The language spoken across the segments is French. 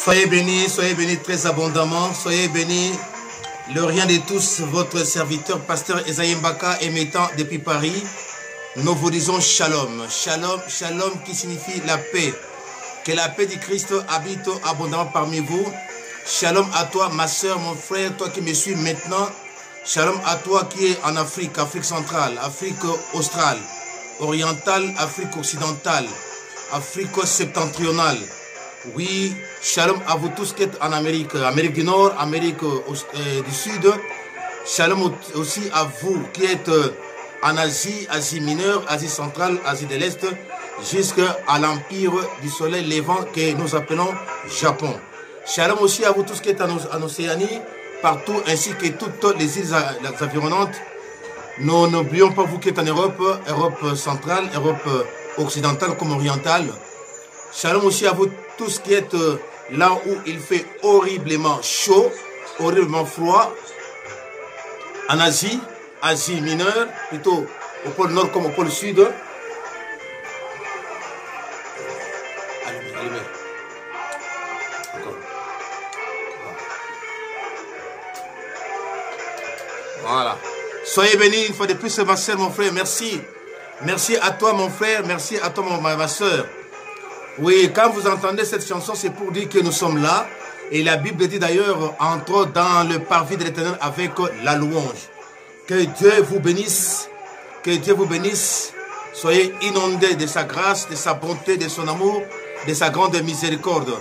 Soyez bénis très abondamment, soyez bénis, le rien de tous, votre serviteur, pasteur Esaïe Mbaka, émettant depuis Paris. Nous vous disons shalom, shalom, shalom qui signifie la paix. Que la paix du Christ habite abondamment parmi vous. Shalom à toi, ma soeur, mon frère, toi qui me suis maintenant. Shalom à toi qui es en Afrique, Afrique centrale, Afrique australe, orientale, Afrique occidentale, Afrique septentrionale. Oui, shalom à vous tous qui êtes en Amérique, Amérique du Nord, Amérique du Sud. Shalom aussi à vous qui êtes en Asie, Asie mineure, Asie centrale, Asie de l'Est, jusqu'à l'empire du soleil levant que nous appelons Japon. Shalom aussi à vous tous qui êtes en Océanie, partout, ainsi que toutes les îles environnantes. Nous n'oublions pas vous qui êtes en Europe, Europe centrale, Europe occidentale comme orientale. Shalom aussi à vous tous qui êtes là où il fait horriblement chaud, horriblement froid, en Asie, Asie mineure, plutôt au pôle nord comme au pôle sud. Allumez. Encore. Voilà. Soyez bénis une fois de plus, ma soeur, mon frère. Merci. Merci à toi, mon frère. Merci à toi, ma soeur. Oui, quand vous entendez cette chanson, c'est pour dire que nous sommes là. Et la Bible dit d'ailleurs, entre dans le parvis de l'Éternel avec la louange. Que Dieu vous bénisse. Que Dieu vous bénisse. Soyez inondés de sa grâce, de sa bonté, de son amour, de sa grande miséricorde.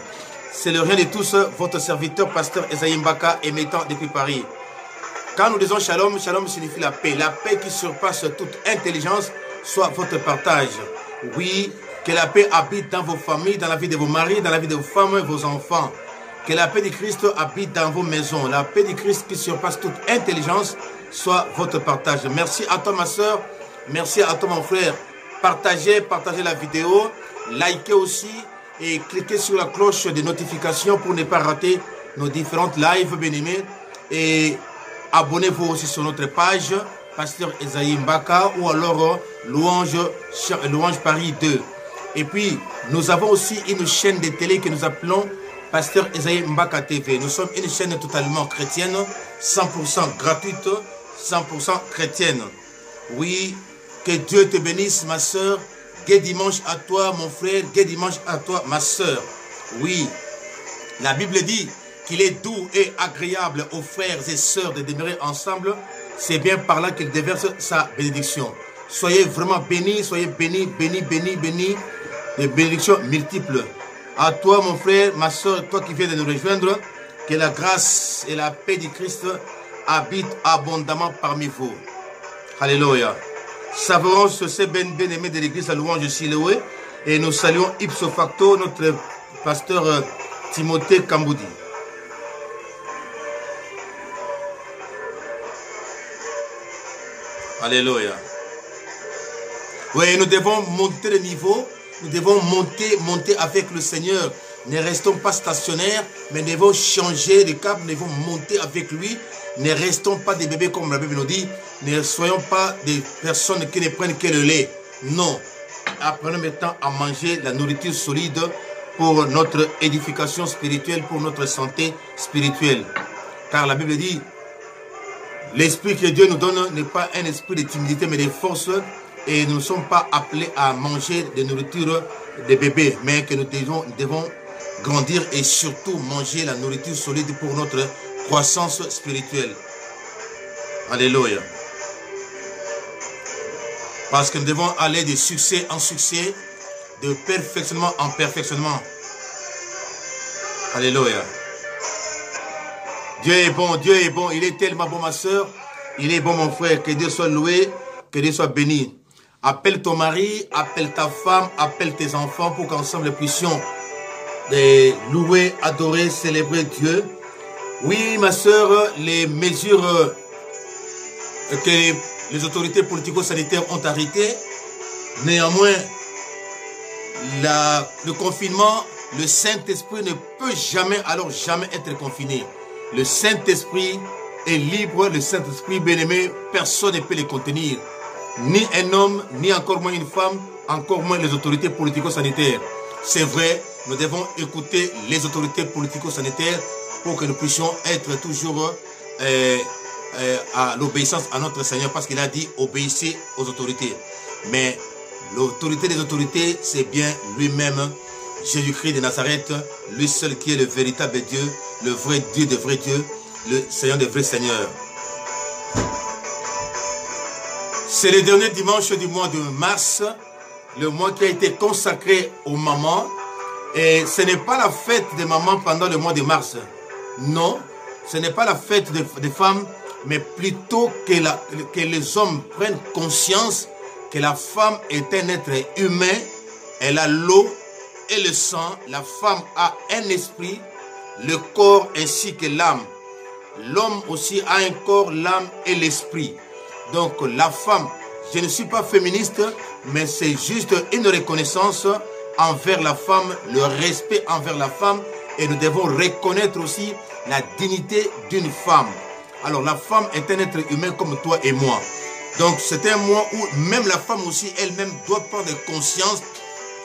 C'est le rien de tous, votre serviteur, pasteur Esaïe Mbaka, émettant depuis Paris. Quand nous disons shalom, shalom signifie la paix. La paix qui surpasse toute intelligence, soit votre partage. Oui, que la paix habite dans vos familles, dans la vie de vos maris, dans la vie de vos femmes et vos enfants. Que la paix de Christ habite dans vos maisons. La paix de Christ qui surpasse toute intelligence, soit votre partage. Merci à toi, ma soeur. Merci à toi, mon frère. Partagez la vidéo. Likez aussi et cliquez sur la cloche de notification pour ne pas rater nos différentes lives, bien-aimés. Et abonnez-vous aussi sur notre page, Pasteur Esaïe Mbaka, ou alors Louange Paris 2. Et puis, nous avons aussi une chaîne de télé que nous appelons Pasteur Esaïe Mbaka TV. Nous sommes une chaîne totalement chrétienne, 100% gratuite, 100% chrétienne. Oui, que Dieu te bénisse, ma soeur. Gai dimanche à toi, mon frère. Gai dimanche à toi, ma soeur. Oui, la Bible dit qu'il est doux et agréable aux frères et sœurs de demeurer ensemble. C'est bien par là qu'il déverse sa bénédiction. Soyez vraiment bénis, soyez bénis, bénis. Des bénédictions multiples. À toi, mon frère, ma soeur, toi qui viens de nous rejoindre, que la grâce et la paix du Christ habitent abondamment parmi vous. Alléluia. Savourons ce bien-aimé de l'église à louange de Siloé et nous saluons ipso facto notre pasteur Timothée Kamboudi. Alléluia. Oui, nous devons monter le niveau. Nous devons monter avec le Seigneur. Ne restons pas stationnaires, mais nous devons changer de cap, nous devons monter avec lui. Ne restons pas des bébés comme la Bible nous dit. Ne soyons pas des personnes qui ne prennent que le lait. Non. Apprenons maintenant à manger la nourriture solide pour notre édification spirituelle, pour notre santé spirituelle. Car la Bible dit, l'esprit que Dieu nous donne n'est pas un esprit de timidité, mais de force. Et nous ne sommes pas appelés à manger de nourriture des bébés, mais que nous devons grandir et surtout manger la nourriture solide pour notre croissance spirituelle. Alléluia. Parce que nous devons aller de succès en succès, de perfectionnement en perfectionnement. Alléluia. Dieu est bon, Dieu est bon. Il est tellement bon, ma soeur. Il est bon, mon frère. Que Dieu soit loué, que Dieu soit béni. Appelle ton mari, appelle ta femme, appelle tes enfants pour qu'ensemble nous puissions louer, adorer, célébrer Dieu. Oui, ma soeur, les mesures que les autorités politico-sanitaires ont arrêtées, néanmoins, le confinement, le Saint-Esprit ne peut jamais être confiné. Le Saint-Esprit est libre, le Saint-Esprit bien-aimé, personne ne peut le contenir. Ni un homme, ni encore moins une femme, encore moins les autorités politico-sanitaires. C'est vrai, nous devons écouter les autorités politico-sanitaires pour que nous puissions être toujours à l'obéissance à notre Seigneur, parce qu'il a dit obéissez aux autorités. Mais l'autorité des autorités, c'est bien lui-même, Jésus-Christ de Nazareth, lui seul qui est le véritable Dieu, le vrai Dieu de vrai Dieu, le Seigneur de vrai Seigneur. C'est le dernier dimanche du mois de mars, le mois qui a été consacré aux mamans. Et ce n'est pas la fête des mamans pendant le mois de mars. Non, ce n'est pas la fête des femmes, mais plutôt que les hommes prennent conscience que la femme est un être humain. Elle a l'eau et le sang. La femme a un esprit, le corps ainsi que l'âme. L'homme aussi a un corps, l'âme et l'esprit. Donc la femme, je ne suis pas féministe, mais c'est juste une reconnaissance envers la femme, le respect envers la femme, et nous devons reconnaître aussi la dignité d'une femme. Alors la femme est un être humain comme toi et moi. Donc c'est un mois où même la femme aussi elle-même doit prendre conscience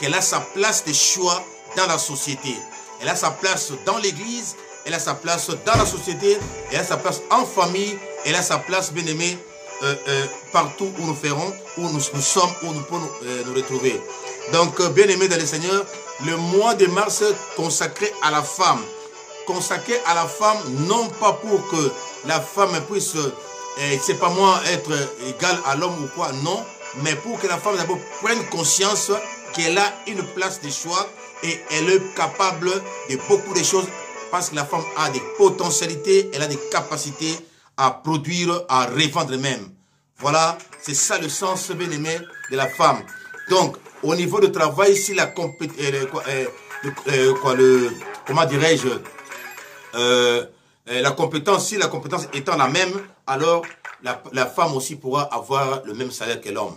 qu'elle a sa place de choix dans la société. Elle a sa place dans l'église, elle a sa place dans la société, elle a sa place en famille, elle a sa place, bien aimée, partout où nous ferons, où nous sommes, où nous pouvons nous retrouver. Donc, bien aimé dans le Seigneur, le mois de mars consacré à la femme. Consacré à la femme, non pas pour que la femme puisse, c'est pas moi, être égale à l'homme ou quoi, non, mais pour que la femme d'abord prenne conscience qu'elle a une place de choix et elle est capable de beaucoup de choses parce que la femme a des potentialités, elle a des capacités à produire, à revendre même. Voilà, c'est ça le sens, bien aimé, de la femme. Donc, au niveau du travail, si la comment dirais-je, la compétence, si la compétence étant la même, alors la femme aussi pourra avoir le même salaire que l'homme.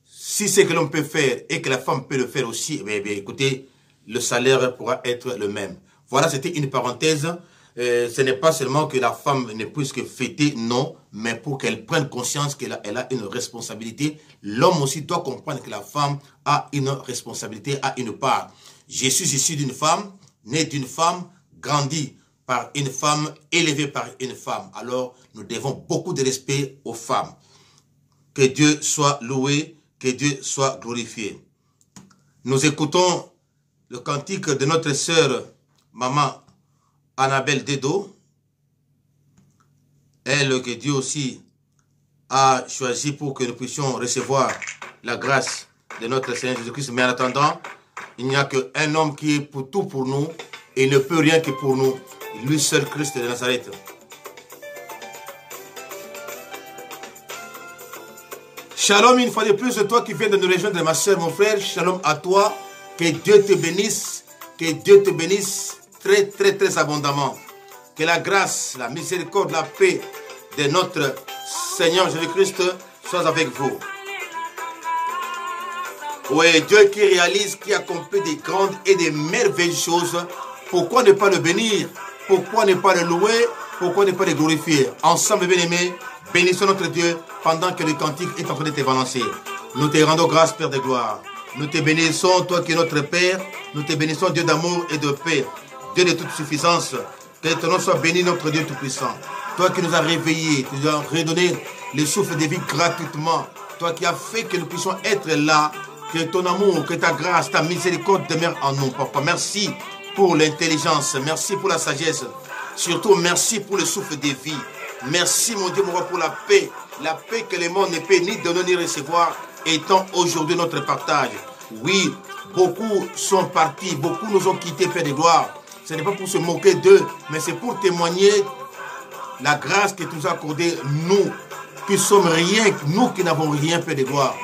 Si c'est que l'homme peut faire et que la femme peut le faire aussi, eh bien, écoutez, le salaire pourra être le même. Voilà, c'était une parenthèse. Ce n'est pas seulement que la femme ne puisse que fêter, non, mais pour qu'elle prenne conscience qu'elle a une responsabilité. L'homme aussi doit comprendre que la femme a une responsabilité, a une part. Je suis issu d'une femme, né d'une femme, grandi par une femme, élevé par une femme. Alors, nous devons beaucoup de respect aux femmes. Que Dieu soit loué, que Dieu soit glorifié. Nous écoutons le cantique de notre sœur, maman Annabelle Dedo, elle que Dieu aussi a choisi pour que nous puissions recevoir la grâce de notre Seigneur Jésus-Christ. Mais en attendant, il n'y a qu'un homme qui est pour tout pour nous et il ne peut rien que pour nous, lui seul Christ de Nazareth. Shalom une fois de plus, toi qui viens de nous rejoindre, ma soeur, mon frère, shalom à toi, que Dieu te bénisse, très, très, très abondamment. Que la grâce, la miséricorde, la paix de notre Seigneur Jésus-Christ soit avec vous. Oui, Dieu qui réalise, qui accomplit des grandes et des merveilleuses choses. Pourquoi ne pas le bénir? Pourquoi ne pas le louer? Pourquoi ne pas le glorifier? Ensemble, bien-aimés, bénissons notre Dieu pendant que le cantique est en train de te balancer. Nous te rendons grâce, Père de gloire. Nous te bénissons, toi qui es notre Père. Nous te bénissons, Dieu d'amour et de paix. Dieu de toute suffisance, que ton nom soit béni, notre Dieu Tout-Puissant. Toi qui nous as réveillés, qui nous as redonné le souffle de vie gratuitement. Toi qui as fait que nous puissions être là, que ton amour, que ta grâce, ta miséricorde demeure en nous, Papa. Merci pour l'intelligence, merci pour la sagesse. Surtout, merci pour le souffle de vie. Merci, mon Dieu, mon roi, pour la paix que le monde ne peut ni donner ni recevoir, étant aujourd'hui notre partage. Oui, beaucoup sont partis, beaucoup nous ont quittés, Père de gloire. Ce n'est pas pour se moquer d'eux, mais c'est pour témoigner la grâce que tu nous as accordée, nous, qui sommes rien, nous qui n'avons rien, Père de gloire.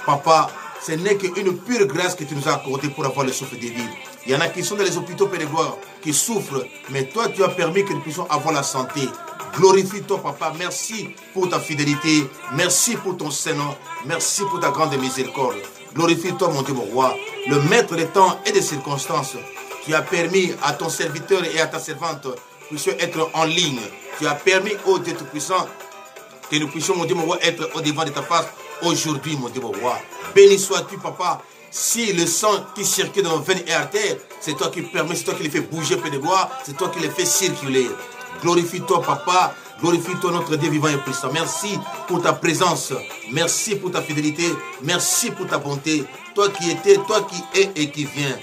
Papa, ce n'est qu'une pure grâce que tu nous as accordée pour avoir le souffle de vie. Il y en a qui sont dans les hôpitaux, Père de gloire, qui souffrent, mais toi, tu as permis que nous puissions avoir la santé. Glorifie-toi, Papa. Merci pour ta fidélité. Merci pour ton Saint-Nom. Merci pour ta grande miséricorde. Glorifie-toi, mon Dieu, mon roi, le maître des temps et des circonstances. Tu as permis à ton serviteur et à ta servante de puissions être en ligne. Tu as permis, ô Dieu Tout-Puissant, que nous puissions, mon Dieu, mon roi, être au devant de ta face aujourd'hui, mon Dieu, mon roi. Béni sois-tu, papa. Si le sang qui circule dans nos veines et artères, c'est toi qui permets, c'est toi qui les fais bouger, Père de gloire, c'est toi qui les fais circuler. Glorifie-toi, papa. Glorifie-toi, notre Dieu vivant et puissant. Merci pour ta présence. Merci pour ta fidélité. Merci pour ta bonté. Toi qui étais, toi qui es et qui viens.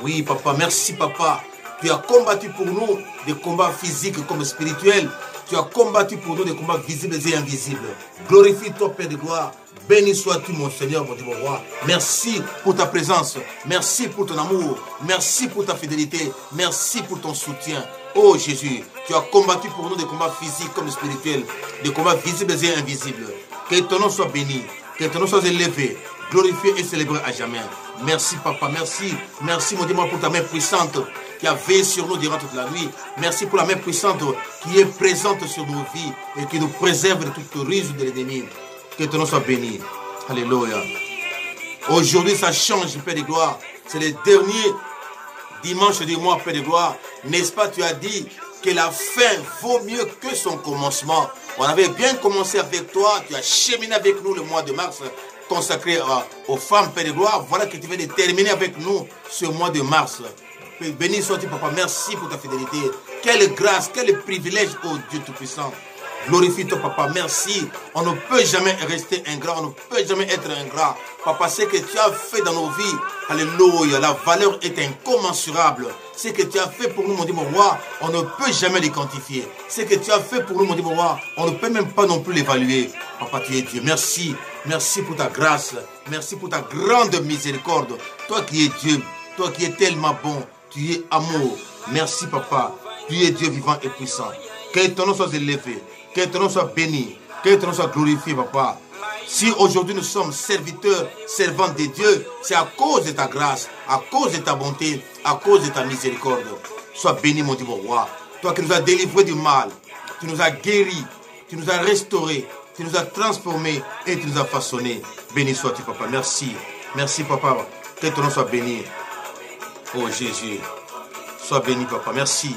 Oui, papa. Merci, papa. Tu as combattu pour nous des combats physiques comme spirituels. Tu as combattu pour nous des combats visibles et invisibles. Glorifie-toi, Père de gloire. Béni sois-tu, mon Seigneur, mon Dieu, mon roi. Merci pour ta présence. Merci pour ton amour. Merci pour ta fidélité. Merci pour ton soutien. Oh Jésus, tu as combattu pour nous des combats physiques comme spirituels, des combats visibles et invisibles. Que ton nom soit béni, que ton nom soit élevé, glorifié et célébré à jamais. Merci, papa, merci. Merci, mon Dieu, pour ta main puissante qui a veillé sur nous durant toute la nuit. Merci pour la main puissante qui est présente sur nos vies et qui nous préserve de toute ruse de l'ennemi. Que ton nom soit béni. Alléluia. Aujourd'hui, ça change, Père de gloire. C'est le dernier dimanche du mois, Père de gloire. N'est-ce pas, tu as dit que la fin vaut mieux que son commencement. On avait bien commencé avec toi. Tu as cheminé avec nous le mois de mars, consacré aux femmes, Père de gloire. Voilà que tu viens de terminer avec nous ce mois de mars. Béni sois-tu, papa. Merci pour ta fidélité. Quelle grâce, quel privilège, oh Dieu Tout-Puissant. Glorifie ton papa, merci. On ne peut jamais rester ingrat, on ne peut jamais être ingrat. Papa, ce que tu as fait dans nos vies, alléluia, la valeur est incommensurable. Ce que tu as fait pour nous, mon Dieu, mon roi, on ne peut jamais les quantifier. Ce que tu as fait pour nous, mon Dieu, mon roi, on ne peut même pas non plus l'évaluer. Papa, tu es Dieu. Merci. Merci pour ta grâce. Merci pour ta grande miséricorde. Toi qui es Dieu, toi qui es tellement bon, tu es amour. Merci, papa. Tu es Dieu vivant et puissant. Que ton nom soit élevé. Que ton nom soit béni, que ton nom soit glorifié, papa. Si aujourd'hui nous sommes serviteurs, servants de Dieu, c'est à cause de ta grâce, à cause de ta bonté, à cause de ta miséricorde. Sois béni, mon Dieu, mon roi. Toi qui nous as délivrés du mal, tu nous as guéris, tu nous as restaurés, tu nous as transformés et tu nous as façonnés. Béni sois-tu, papa. Merci. Merci, papa. Que ton nom soit béni. Oh Jésus. Sois béni, papa. Merci.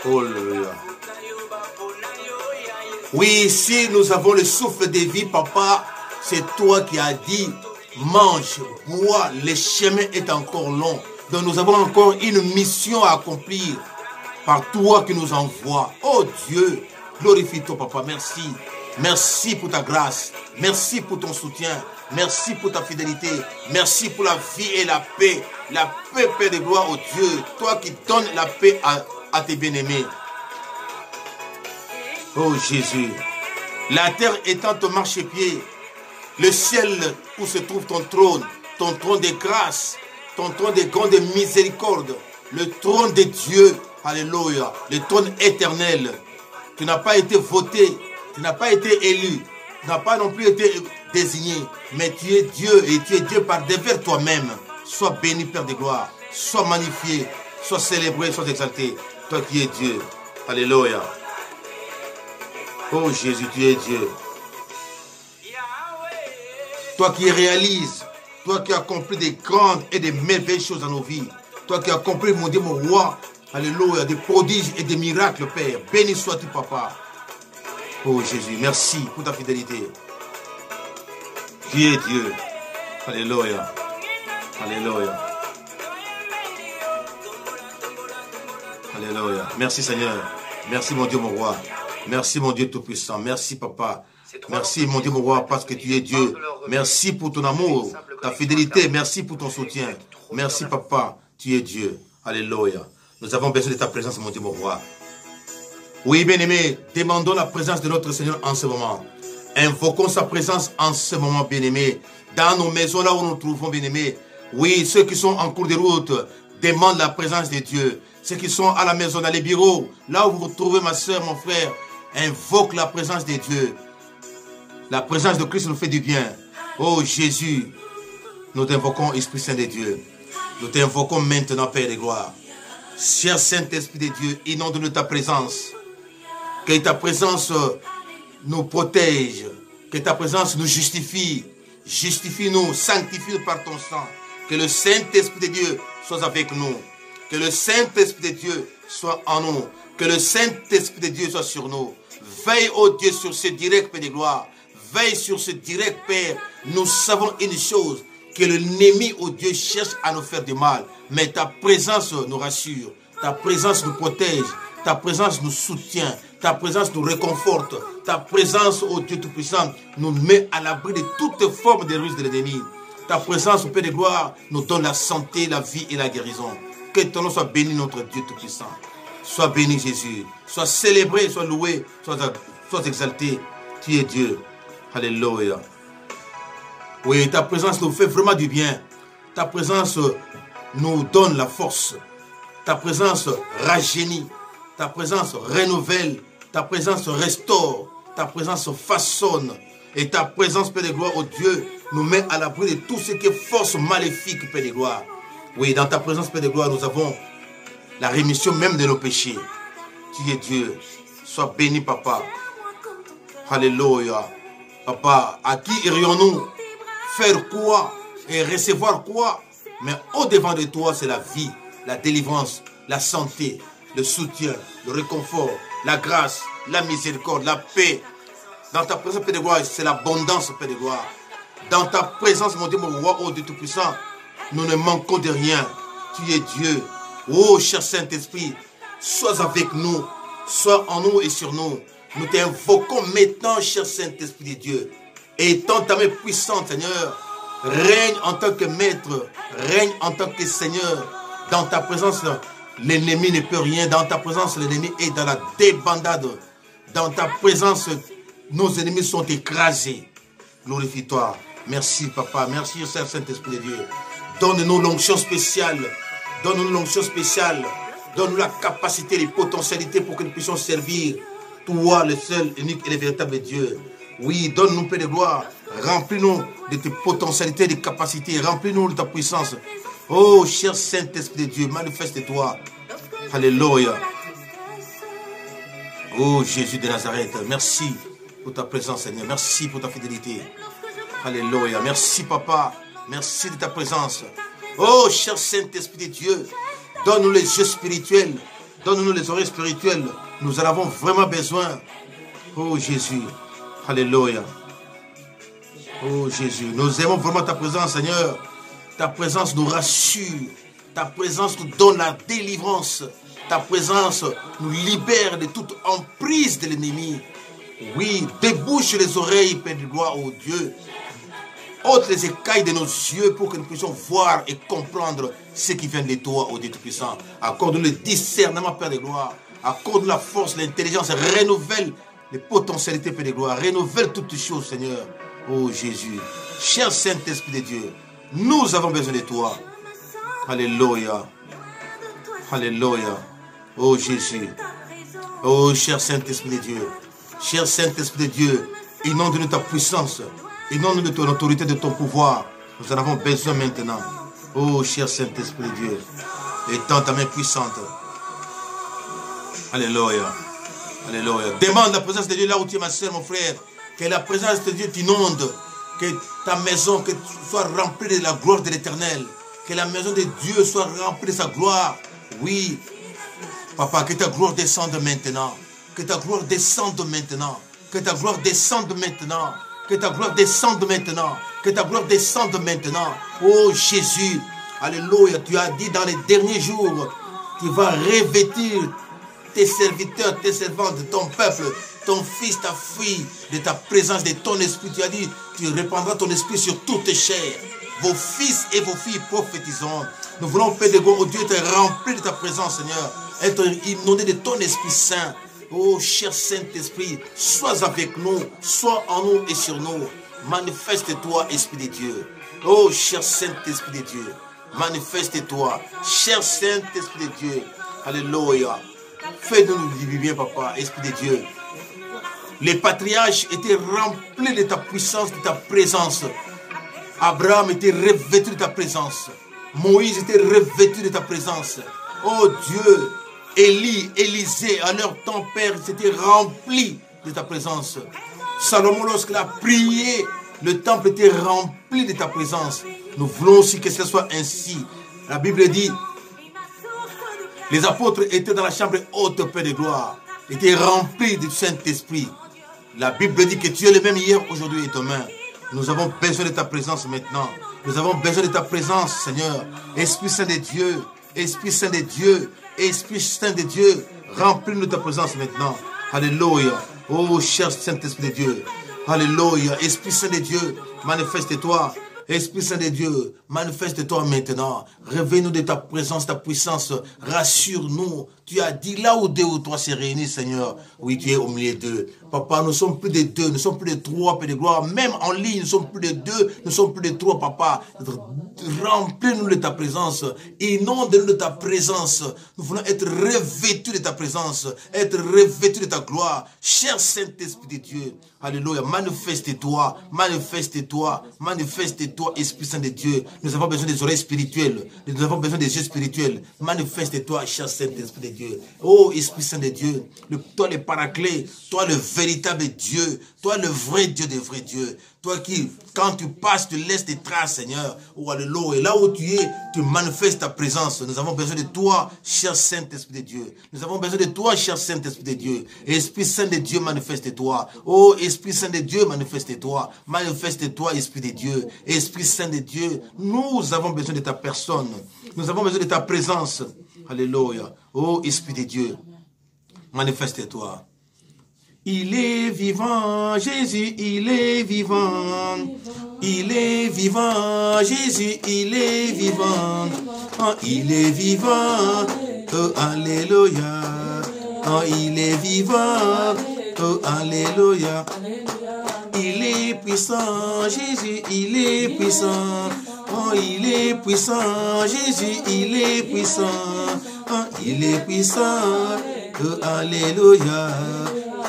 Oh, Alléluia. Oui, si nous avons le souffle de vie, papa, c'est toi qui as dit, mange, bois, le chemin est encore long. Donc nous avons encore une mission à accomplir par toi qui nous envoie. Oh Dieu, glorifie-toi, papa, merci. Merci pour ta grâce, merci pour ton soutien, merci pour ta fidélité, merci pour la vie et la paix. La paix, Père de gloire, oh Dieu, toi qui donnes la paix à tes bien-aimés. Oh Jésus, la terre étant ton marchepied, le ciel où se trouve ton trône de grâce, ton trône de grande miséricorde, le trône de Dieu, alléluia, le trône éternel. Tu n'as pas été voté, tu n'as pas été élu, tu n'as pas non plus été désigné, mais tu es Dieu et tu es Dieu par devers toi-même. Sois béni, Père de gloire, sois magnifié, sois célébré, sois exalté, toi qui es Dieu, alléluia. Oh Jésus, tu es Dieu. Toi qui réalises, toi qui accomplis des grandes et des merveilleuses choses dans nos vies. Toi qui accomplis, mon Dieu, mon roi, alléluia, des prodiges et des miracles, Père. Béni sois-tu, papa. Oh Jésus, merci pour ta fidélité. Tu es Dieu. Alléluia. Alléluia. Alléluia. Merci Seigneur. Merci mon Dieu, mon roi. Merci mon Dieu Tout-Puissant. Merci papa. Merci mon Dieu, mon roi, parce que tu es Dieu. Merci pour ton amour, ta fidélité. Merci pour ton soutien. Merci papa. Tu es Dieu. Alléluia. Nous avons besoin de ta présence, mon Dieu, mon roi. Oui, bien-aimé, demandons la présence de notre Seigneur en ce moment. Invoquons sa présence en ce moment, bien-aimé. Dans nos maisons, là où nous nous trouvons, bien-aimé. Oui, ceux qui sont en cours de route demandent la présence de Dieu. Ceux qui sont à la maison, dans les bureaux, là où vous vous trouvez, ma soeur, mon frère, invoque la présence de Dieu. La présence de Christ nous fait du bien. Oh Jésus, nous t'invoquons, Esprit Saint de Dieu. Nous t'invoquons maintenant, Père de gloire. Cher Saint-Esprit de Dieu, inonde-nous ta présence. Que ta présence nous protège. Que ta présence nous justifie. Justifie-nous, sanctifie-nous par ton sang. Que le Saint-Esprit de Dieu soit avec nous. Que le Saint-Esprit de Dieu soit en nous. Que le Saint-Esprit de Dieu soit sur nous. Veille, ô Dieu, sur ce direct, Père de gloire. veille sur ce direct, Père. Nous savons une chose, que l'ennemi, oh Dieu, cherche à nous faire du mal. Mais ta présence nous rassure, ta présence nous protège, ta présence nous soutient, ta présence nous réconforte, ta présence, oh Dieu Tout-Puissant, nous met à l'abri de toute forme de ruse de l'ennemi. Ta présence, au Père de gloire, nous donne la santé, la vie et la guérison. Que ton nom soit béni, notre Dieu Tout-Puissant. Sois béni, Jésus. Sois célébré, sois loué, sois exalté. Tu es Dieu. Alléluia. Oui, ta présence nous fait vraiment du bien. Ta présence nous donne la force. Ta présence rajeunit. Ta présence renouvelle. Ta présence restaure. Ta présence façonne. Et ta présence, Père de gloire, oh Dieu, nous met à l'abri de tout ce qui est force maléfique, Père de gloire. Oui, dans ta présence, Père de gloire, nous avons la rémission même de nos péchés. Tu es Dieu. Sois béni, Papa. Alléluia. Papa, à qui irions-nous faire quoi et recevoir quoi? Mais au-devant de toi, c'est la vie, la délivrance, la santé, le soutien, le réconfort, la grâce, la miséricorde, la paix. Dans ta présence, Père de gloire, c'est l'abondance, Père de gloire. Dans ta présence, mon Dieu, mon roi, ô Dieu Tout-Puissant, nous ne manquons de rien. Tu es Dieu. Oh, cher Saint-Esprit, sois avec nous, sois en nous et sur nous. Nous t'invoquons maintenant, cher Saint-Esprit de Dieu. Et étant ta main puissante, Seigneur, règne en tant que maître, règne en tant que Seigneur. Dans ta présence, l'ennemi ne peut rien. Dans ta présence, l'ennemi est dans la débandade. Dans ta présence, nos ennemis sont écrasés. Glorifie-toi. Merci, Papa. Merci, Saint-Esprit de Dieu. Donne-nous l'onction spéciale. Donne-nous l'onction spéciale. Donne-nous la capacité, les potentialités pour que nous puissions servir toi, le seul, unique et le véritable Dieu. Oui, donne-nous, Père de gloire. Remplis-nous de tes potentialités, de capacités. Remplis-nous de ta puissance. Oh, cher Saint-Esprit de Dieu, manifeste-toi. Alléluia. Oh, Jésus de Nazareth, merci pour ta présence, Seigneur. Merci pour ta fidélité. Alléluia. Merci, Papa. Merci de ta présence. Oh, cher Saint-Esprit de Dieu, donne-nous les yeux spirituels. Donne-nous les oreilles spirituelles. Nous en avons vraiment besoin. Oh, Jésus. Alléluia. Oh, Jésus. Nous aimons vraiment ta présence, Seigneur. Ta présence nous rassure. Ta présence nous donne la délivrance. Ta présence nous libère de toute emprise de l'ennemi. Oui, débouche les oreilles, Père de gloire, oh Dieu. Ôte les écailles de nos yeux pour que nous puissions voir et comprendre ce qui vient de toi, ô Dieu Tout-Puissant. Accorde-nous le discernement, Père de gloire. Accorde-nous la force, l'intelligence. Renouvelle les potentialités, Père de gloire. Renouvelle toutes choses, Seigneur. Oh Jésus. Cher Saint-Esprit de Dieu, nous avons besoin de toi. Alléluia. Alléluia. Oh Jésus. Oh cher Saint-Esprit de Dieu. Cher Saint-Esprit de Dieu, inonde-nous ta puissance. Inonde-nous de ton autorité, de ton pouvoir. Nous en avons besoin maintenant. Oh cher Saint-Esprit de Dieu. Étends ta main puissante. Alléluia. Alléluia. Demande la présence de Dieu là où tu es, ma soeur, mon frère. Que la présence de Dieu t'inonde. Que ta maison que soit remplie de la gloire de l'Éternel. Que la maison de Dieu soit remplie de sa gloire. Oui. Papa, que ta gloire descende maintenant. Que ta gloire descende maintenant. Que ta gloire descende maintenant. Que ta gloire descende maintenant. Que ta gloire descende maintenant. Oh Jésus. Alléluia. Tu as dit dans les derniers jours, tu vas revêtir tes serviteurs, tes servantes, ton peuple, ton fils, ta fille, de ta présence, de ton esprit. Tu as dit, tu répandras ton esprit sur toutes chairs. Vos fils et vos filles prophétiseront. Nous voulons, Père de gloire, oh Dieu, être remplis de ta présence, Seigneur. Être inondés de ton Esprit Saint. Oh, cher Saint-Esprit, sois avec nous, sois en nous et sur nous. Manifeste-toi, Esprit de Dieu. Oh, cher Saint-Esprit de Dieu, manifeste-toi. Cher Saint-Esprit de Dieu, alléluia. Fais-nous vivre bien, Papa, Esprit de Dieu. Les patriarches étaient remplis de ta puissance, de ta présence. Abraham était revêtu de ta présence. Moïse était revêtu de ta présence. Oh Dieu, Élie, Élisée, à leur temps, Père, s'était rempli de ta présence. Salomon, lorsqu'il a prié, le temple était rempli de ta présence. Nous voulons aussi que ce soit ainsi. La Bible dit, les apôtres étaient dans la chambre haute, Père de gloire, étaient remplis du Saint-Esprit. La Bible dit que tu es le même hier, aujourd'hui et demain. Nous avons besoin de ta présence maintenant. Nous avons besoin de ta présence, Seigneur. Esprit Saint de Dieu, Esprit Saint de Dieu, Esprit Saint de Dieu, remplis-nous de ta présence maintenant. Alléluia. Oh, cher Saint-Esprit de Dieu. Alléluia. Esprit Saint de Dieu, manifeste-toi. Esprit Saint de Dieu, manifeste-toi maintenant. Réveille-nous de ta présence, ta puissance. Rassure-nous. Tu as dit là où deux ou trois se réunissent, Seigneur. Oui, tu es au milieu d'eux. Papa, nous sommes plus de deux, nous sommes plus de trois, Père de gloire. Même en ligne, nous sommes plus de deux, nous sommes plus de trois, Papa. Remplis-nous de ta présence. Inonde-nous de ta présence. Nous voulons être revêtus de ta présence, être revêtus de ta gloire. Cher Saint-Esprit de Dieu, alléluia, manifeste-toi, manifeste-toi, manifeste-toi, Esprit Saint de Dieu. Nous avons besoin des oreilles spirituelles, nous avons besoin des yeux spirituels. Manifeste-toi, cher Saint-Esprit de Dieu. Oh, Esprit Saint de Dieu, toi le paraclet, toi le véritable Dieu, toi le vrai Dieu des vrais dieux. Toi qui, quand tu passes, tu laisses des traces, Seigneur. Oh, alléluia. Et là où tu es, tu manifestes ta présence. Nous avons besoin de toi, cher Saint-Esprit de Dieu. Nous avons besoin de toi, cher Saint-Esprit de Dieu. Esprit Saint de Dieu, manifeste-toi. Oh, Esprit Saint de Dieu, manifeste-toi. Manifeste-toi, Esprit de Dieu. Esprit Saint de Dieu, nous avons besoin de ta personne. Nous avons besoin de ta présence. Alléluia. Oh, Esprit de Dieu, manifeste-toi. Il est vivant, Jésus, il est vivant. Il est vivant, Jésus, il est vivant. Oh, il est vivant, oh, alléluia. Oh, il est vivant, oh, alléluia. Il est puissant, Jésus, il est puissant. Oh, il est puissant, Jésus, il est puissant. Oh, il est puissant, oh, alléluia.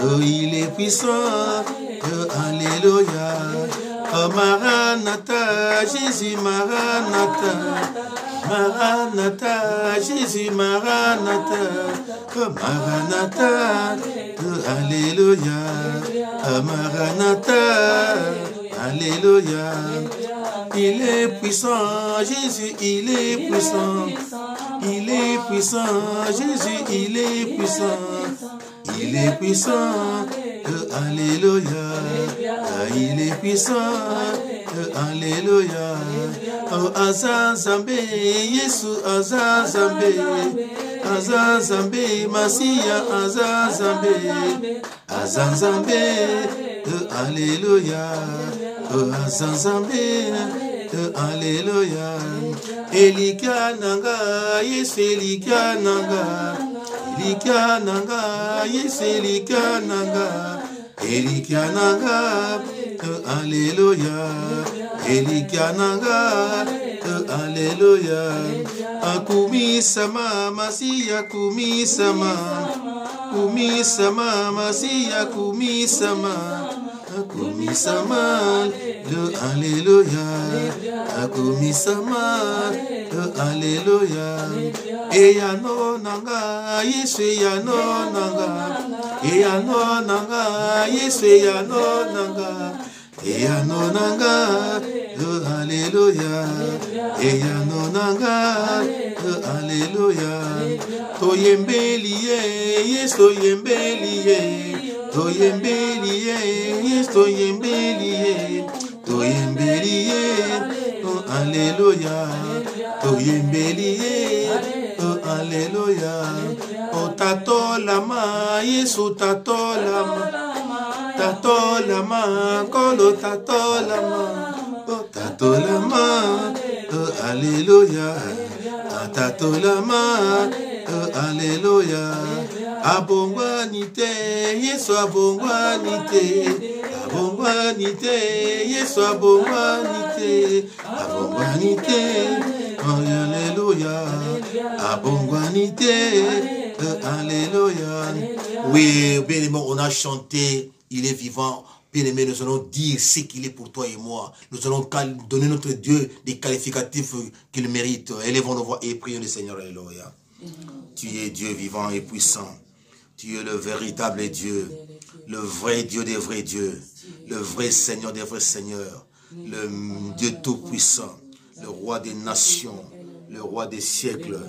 Oh, il est puissant, oh, alléluia. Oh, Maranatha, Jésus, Maranatha. Maranatha, Jésus, Maranatha. Oh, Maranatha, oh, alléluia. Oh, Maranatha, alléluia. Il est puissant, Jésus, il est puissant. Il est puissant, Jésus, il est puissant. Il est puissant, alléluia. Il est puissant, alléluia. Oh, Azazambe, Yesu, Azazambe. Azazambe, Masia, Azazambe. Azazambe, alléluia. Oh, Azazambe, alléluia. Elikananga, Yesu, Elikananga. Elikananga, yes, Elikananga, Elikananga, alléluia, Elikananga, alléluia. Akumisama, Masia, kumisama, kumisama, Masia, kumisama, kumisama, alléluia, akumisama, alléluia. Eyano nanga, Yesu eyano nanga, eyano nanga, Yesu eyano nanga, eyano nanga, alléluia, eyano nanga, alléluia. Toyembeliye, Yesu toyembeliye, toyembeliye, Yesu toyembeliye, toyembeliye, alléluia, toyembeliye. Alléluia. Oh, tato lama, Yesu tato lama, kolo tato lama, oh, tato lama, oh, alléluia. Tato lama, oh, alléluia. Abongwanite, Yesu abongwanite, abongwanite, Yesu abongwanite, abongwanite, oh, alléluia. Abongwanite, alléluia. Oui, bien aimé, on a chanté, il est vivant. Bien aimé, nous allons dire ce qu'il est pour toi et moi. Nous allons donner notre Dieu des qualificatifs qu'il mérite. Élevons nos voix et prions le Seigneur, alléluia. Tu es Dieu vivant et puissant. Tu es le véritable Dieu, le vrai Dieu des vrais dieux, le vrai Seigneur des vrais seigneurs, le Dieu tout-puissant, le roi des nations, le roi des siècles,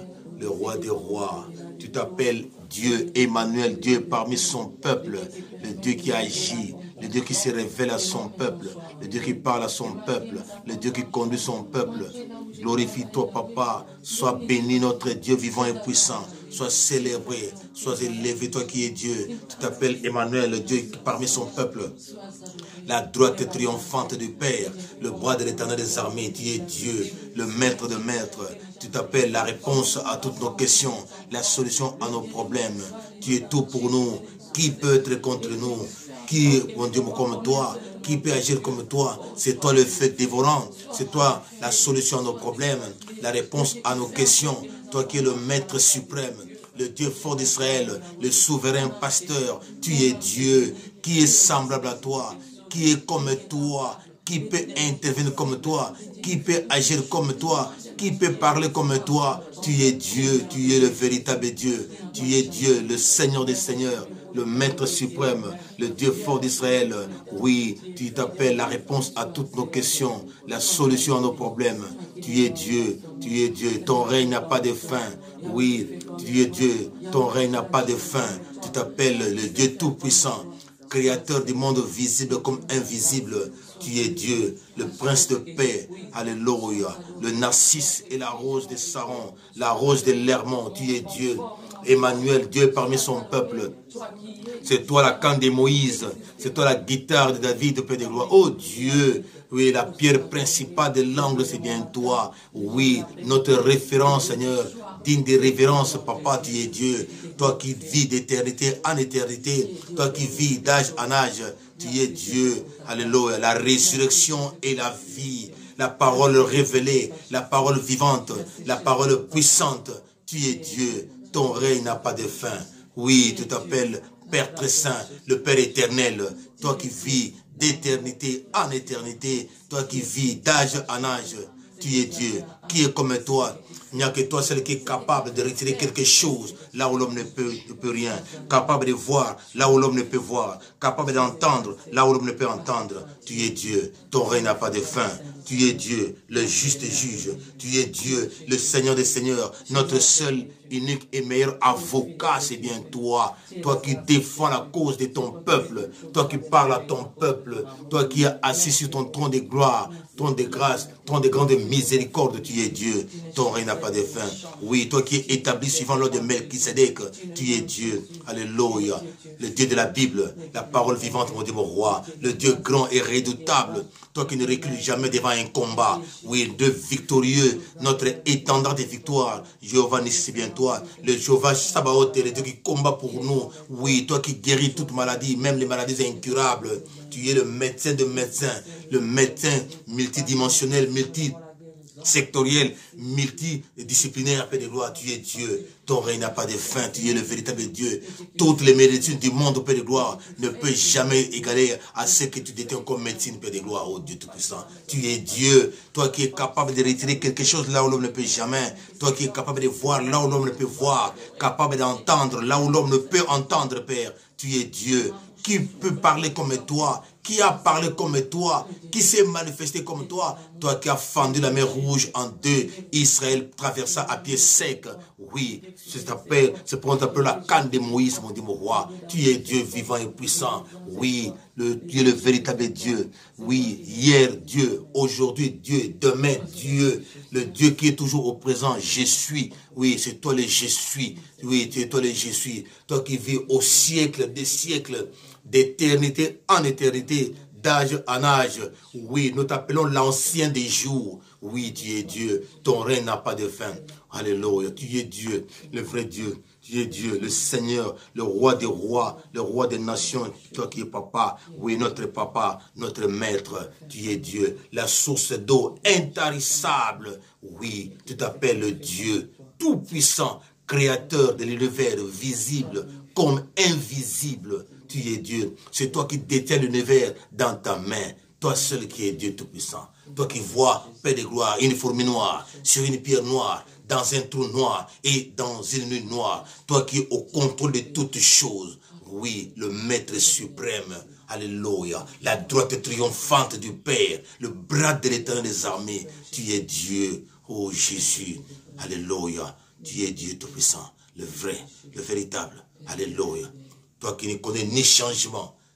le roi des rois. Tu t'appelles Dieu Emmanuel, Dieu parmi son peuple, le Dieu qui agit, le Dieu qui se révèle à son peuple, le Dieu qui parle à son peuple, le Dieu qui conduit son peuple. Glorifie-toi, Papa. Sois béni, notre Dieu vivant et puissant. Sois célébré, sois élevé, toi qui es Dieu. Tu t'appelles Emmanuel, le Dieu parmi son peuple. La droite triomphante du Père, le bras de l'Éternel des armées. Tu es Dieu, le maître de maîtres. Tu t'appelles la réponse à toutes nos questions, la solution à nos problèmes. Tu es tout pour nous. Qui peut être contre nous? Qui, mon Dieu, comme toi? Qui peut agir comme toi? C'est toi le feu dévorant. C'est toi la solution à nos problèmes, la réponse à nos questions. Toi qui es le maître suprême, le Dieu fort d'Israël, le souverain pasteur. Tu es Dieu. Qui est semblable à toi? Qui est comme toi? Qui peut intervenir comme toi? Qui peut agir comme toi? Qui peut parler comme toi? Tu es Dieu, tu es le véritable Dieu. Tu es Dieu, le Seigneur des Seigneurs, le Maître suprême, le Dieu fort d'Israël. Oui, tu t'appelles la réponse à toutes nos questions, la solution à nos problèmes. Tu es Dieu, tu es Dieu. Ton règne n'a pas de fin. Oui, tu es Dieu, ton règne n'a pas de fin. Tu t'appelles le Dieu tout-puissant, créateur du monde visible comme invisible. Tu es Dieu, le prince de paix, alléluia, le narcisse et la rose de Saron, la rose de l'Hermon. Tu es Dieu, Emmanuel, Dieu parmi son peuple. C'est toi la canne de Moïse, c'est toi la guitare de David, Père de gloire. Oh Dieu, oui, la pierre principale de l'angle, c'est bien toi. Oui, notre référence, Seigneur, digne de révérence, Papa, tu es Dieu. Toi qui vis d'éternité en éternité, toi qui vis d'âge en âge, tu es Dieu. Alléluia, la résurrection et la vie, la parole révélée, la parole vivante, la parole puissante. Tu es Dieu, ton règne n'a pas de fin. Oui, tu t'appelles Père très saint, le Père éternel, toi qui vis d'éternité en éternité, toi qui vis d'âge en âge. Tu es Dieu. Qui est comme toi? Il n'y a que toi seul qui est capable de retirer quelque chose là où l'homme ne peut rien. Capable de voir là où l'homme ne peut voir. Capable d'entendre là où l'homme ne peut entendre. Tu es Dieu. Ton règne n'a pas de fin. Tu es Dieu, le juste juge. Tu es Dieu, le Seigneur des seigneurs. Notre seul, unique et meilleur avocat, c'est bien toi. Toi qui défends la cause de ton peuple. Toi qui parles à ton peuple. Toi qui es assis sur ton trône de gloire, trône de grâce, trône de grande miséricorde. Tu es Dieu. Ton règne n'a pas de fin. Oui, toi qui es établi suivant l'ordre de Melchisedec. Tu es Dieu. Alléluia. Le Dieu de la Bible, la parole vivante, mon Dieu, mon roi. Le Dieu grand et redoutable. Toi qui ne recules jamais devant un combat. Oui, Dieu victorieux, notre étendard de victoire. Jéhovah Nissi, c'est bien toi. Le Jéhovah Sabaoth, le Dieu qui combat pour nous. Oui, toi qui guéris toute maladie, même les maladies incurables. Tu es le médecin de médecins, le médecin multidimensionnel, sectoriel, multidisciplinaire, Père de gloire. Tu es Dieu. Ton règne n'a pas de fin. Tu es le véritable Dieu. Toutes les médecines du monde, Père de gloire, ne peuvent jamais égaler à ce que tu détiens comme médecine, Père de gloire. Oh Dieu Tout-Puissant. Tu es Dieu. Toi qui es capable de retirer quelque chose là où l'homme ne peut jamais. Toi qui es capable de voir là où l'homme ne peut voir. Capable d'entendre là où l'homme ne peut entendre, Père. Tu es Dieu. Qui peut parler comme toi? Qui a parlé comme toi? Qui s'est manifesté comme toi? Toi qui as fendu la mer Rouge en deux, Israël traversa à pied sec. Oui, c'est pour t'appeler la canne de Moïse, mon Dieu, mon roi. Tu es Dieu vivant et puissant. Oui, tu es le véritable Dieu. Oui, hier Dieu, aujourd'hui Dieu, demain Dieu. Le Dieu qui est toujours au présent, je suis. Oui, c'est toi le je suis. Oui, tu es toi le je suis. Toi qui vis au siècle des siècles, d'éternité en éternité, d'âge en âge. Oui, nous t'appelons l'ancien des jours. Oui, tu es Dieu. Ton règne n'a pas de fin. Alléluia. Tu es Dieu, le vrai Dieu. Tu es Dieu, le Seigneur, le roi des rois, le roi des nations. Toi qui es papa. Oui, notre papa, notre maître. Tu es Dieu. La source d'eau intarissable. Oui, tu t'appelles le Dieu tout-puissant, créateur de l'univers visible comme invisible. Tu es Dieu. C'est toi qui détiens l'univers dans ta main. Toi seul qui es Dieu Tout-Puissant. Toi qui vois, Père de gloire, une fourmi noire sur une pierre noire, dans un trou noir et dans une nuit noire. Toi qui es au contrôle de toutes choses. Oui, le Maître suprême. Alléluia. La droite triomphante du Père. Le bras de l'Éternel des armées. Tu es Dieu. Oh Jésus. Alléluia. Tu es Dieu Tout-Puissant. Le vrai, le véritable. Alléluia. Toi qui ne connais ni changement,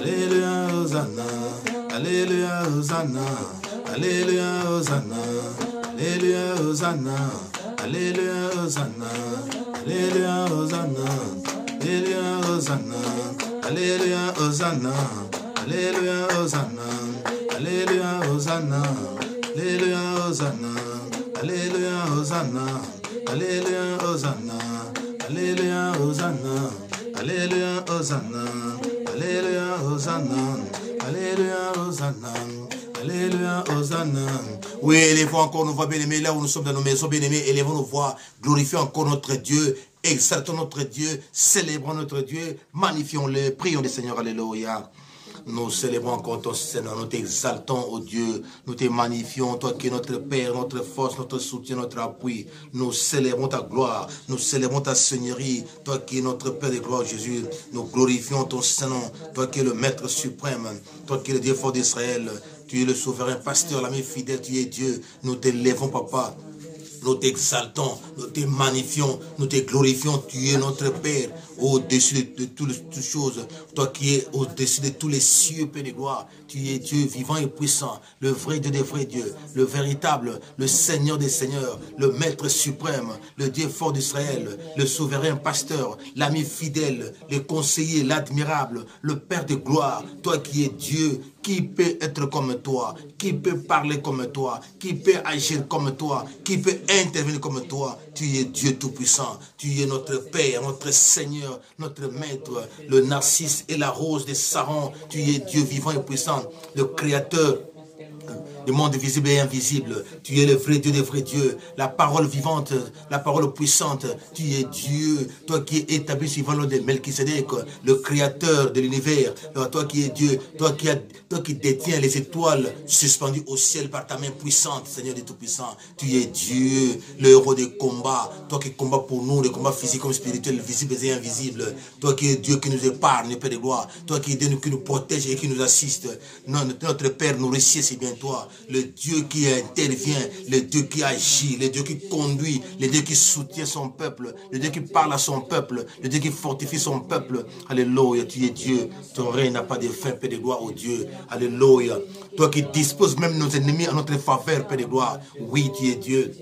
Alléluia, Hosanna. Alléluia, Hosanna. Alléluia, Hosanna. Alléluia, Hosanna. Alléluia, Hosanna. Alléluia, Hosanna. Alléluia, Hosanna. Alléluia, Hosanna. Alléluia, Hosanna. Alléluia, Hosanna. Alléluia, Hosanna. Alléluia, Hosanna. Alléluia, Hosanna. Alléluia, Hosanna. Alléluia, Hosanna. Alléluia, Hosanna. Alléluia, Hosanna. Alléluia, Hosanna. Oui, élevons encore nos voix bien-aimées, là où nous sommes dans nos maisons bien-aimées, élevons nos voix, glorifions encore notre Dieu, exaltons notre Dieu, célébrons notre Dieu, magnifions-le, prions le Seigneur, alléluia. Nous célébrons encore ton Seigneur, nous t'exaltons, oh Dieu, nous te magnifions, toi qui es notre Père, notre force, notre soutien, notre appui. Nous célébrons ta gloire, nous célébrons ta Seigneurie, toi qui es notre Père de gloire, Jésus. Nous glorifions ton Saint-Nom, toi qui es le Maître suprême, toi qui es le Dieu fort d'Israël. Tu es le souverain pasteur, l'ami fidèle, tu es Dieu. Nous t'élèvons, Papa. Nous t'exaltons, nous te magnifions, nous te glorifions. Tu es notre Père, au-dessus de toutes choses. Toi qui es au-dessus de tous les cieux, Père de gloire. Tu es Dieu vivant et puissant, le vrai Dieu des vrais dieux, le véritable, le Seigneur des seigneurs, le Maître suprême, le Dieu fort d'Israël, le souverain pasteur, l'ami fidèle, le conseiller, l'admirable, le Père de gloire. Toi qui es Dieu, qui peut être comme toi, qui peut parler comme toi, qui peut agir comme toi, qui peut intervenir comme toi. Tu es Dieu Tout-Puissant, tu es notre Père, notre Seigneur, notre Maître, le narcisse et la rose des Saron. Tu es Dieu vivant et puissant, le Créateur du monde visible et invisible. Tu es le vrai Dieu des vrais dieux, la parole vivante, la parole puissante. Tu es Dieu, toi qui es établi suivant l'ordre de Melchisedec, le créateur de l'univers. Toi qui es Dieu, toi qui détiens les étoiles suspendues au ciel par ta main puissante, Seigneur de Tout-Puissant. Tu es Dieu, le héros des combats. Toi qui combats pour nous, les combats physiques comme spirituels, visibles et invisibles. Toi qui es Dieu qui nous épargne, Père de gloire. Toi qui es Dieu qui nous protège et qui nous assiste. Notre Père nourricier, c'est bien toi. Le Dieu qui intervient, le Dieu qui agit, le Dieu qui conduit, le Dieu qui soutient son peuple, le Dieu qui parle à son peuple, le Dieu qui fortifie son peuple. Alléluia, tu es Dieu. Ton règne n'a pas de fin, Père de gloire, oh Dieu. Alléluia. Toi qui disposes même nos ennemis à notre faveur, Père de gloire. Oui, tu es Dieu.